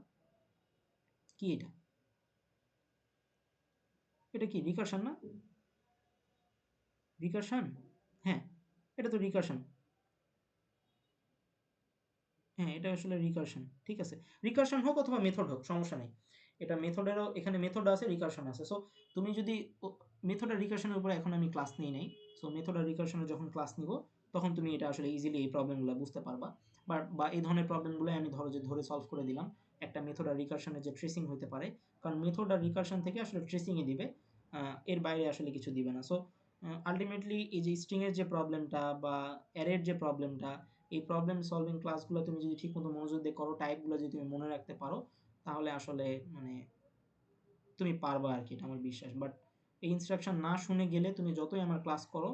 কি? এটা এটা কি রিকারশন না? রিকারশন, হ্যাঁ, এটা তো রিকারশন। হ্যাঁ, এটা আসলে রিকারশন, ঠিক আছে। রিকারশন হোক অথবা মেথড হোক, সমস্যা নেই। এটা মেথডেরও, এখানে মেথড আছে, রিকারশন আছে। সো তুমি যদি মেথড আর রিকারশনের উপরে এখন আমি ক্লাস নিই নাই। সো মেথড আর রিকারশনের যখন ক্লাস নিব, তখন তুমি এটা আসলে ইজিলি এই প্রবলেমগুলো বুঝতে পারবা। বা এই ধরনের প্রবলেমগুলো আমি ধরে সলভ করে দিলাম একটা মেথড আর রিকারশনের যে ট্রেসিং হতে পারে। কারণ মেথড আর রিকারশন থেকে আসলে ট্রেসিংই দিবে, এর বাইরে আসলে কিছু দিবে না। সো আলটিমেটলি এই যে স্ট্রিংয়ের যে প্রবলেমটা বা অ্যারের যে প্রবলেমটা, এই প্রবলেম সলভিং ক্লাসগুলো তুমি যদি ঠিকমতো মনোযোগ দিয়ে করো, টাইপগুলো যদি তুমি মনে রাখতে পারো, তাহলে আসলে মানে তুমি পারবা আর কি, এটা আমার বিশ্বাস। বাট এই ইনস্ট্রাকশন না শুনে গেলে তুমি যতই আমার ক্লাস করো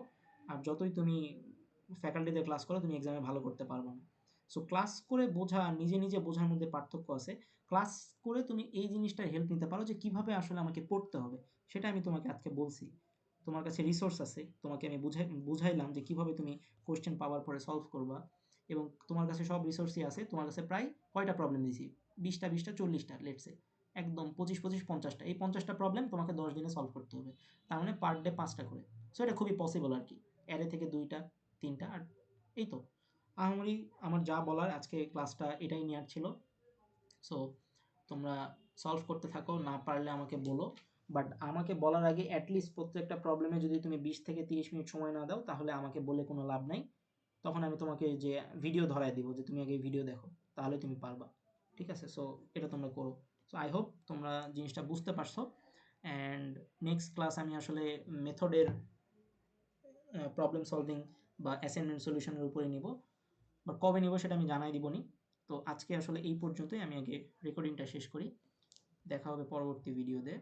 আর যতই তুমি ফ্যাকাল্টিদের ক্লাস করো, তুমি এক্সামে ভালো করতে পারবে না। সো ক্লাস করে বোঝা আর নিজে নিজে বোঝার মধ্যে পার্থক্য আছে। ক্লাস করে তুমি এই জিনিসটার হেল্প নিতে পারো যে কিভাবে আসলে আমাকে পড়তে হবে, সেটা আমি তোমাকে আজকে বলছি। তোমার কাছে রিসোর্স আছে, তোমাকে আমি বুঝাইলাম যে কিভাবে তুমি কোয়েশ্চেন পাওয়ার পরে সলভ করবা। এবং তোমার কাছে সব রিসোর্সই আছে। তোমার কাছে প্রায় কয়টা প্রবলেম দিয়েছি? 20টা, 20টা, 40টা, লেটসে একদম 25, 25, 50টা। এই 50টা প্রবলেম তোমাকে 10 দিনে সলভ করতে হবে। তার মানে পার ডে 5টা করে। সো এটা খুবই পসিবল আর কি। অ্যারে থেকে 2টা, 3টা, আর এই তো আহামরি আমার যা বলার আজকে ক্লাসটা এটাই নেওয়ার ছিল। সো তোমরা সলভ করতে থাকো, না পারলে আমাকে বলো। বাট আমাকে বলার আগে অ্যাটলিস্ট প্রত্যেকটা প্রবলেমে যদি তুমি 20 থেকে 30 মিনিট সময় না দাও, তাহলে আমাকে বলে কোনো লাভ নাই। তখন আমি তোমাকে যে ভিডিও ধরায় দিব যে তুমি আগে ভিডিও দেখো, তাহলে তুমি পারবা। ঠিক আছে? সো এটা তোমরা করো। সো আই হোপ তোমরা জিনিসটা বুঝতে পারছো। অ্যান্ড নেক্সট ক্লাস আমি আসলে মেথডের প্রবলেম সলভিং বা অ্যাসাইনমেন্ট সলিউশনের উপরে নিব, বা কবে নিব সেটা আমি জানাই দিবনি। তো আজকে আসলে এই পর্যন্তই, আমি আগে রেকর্ডিংটা শেষ করি। দেখা হবে পরবর্তী ভিডিওতে।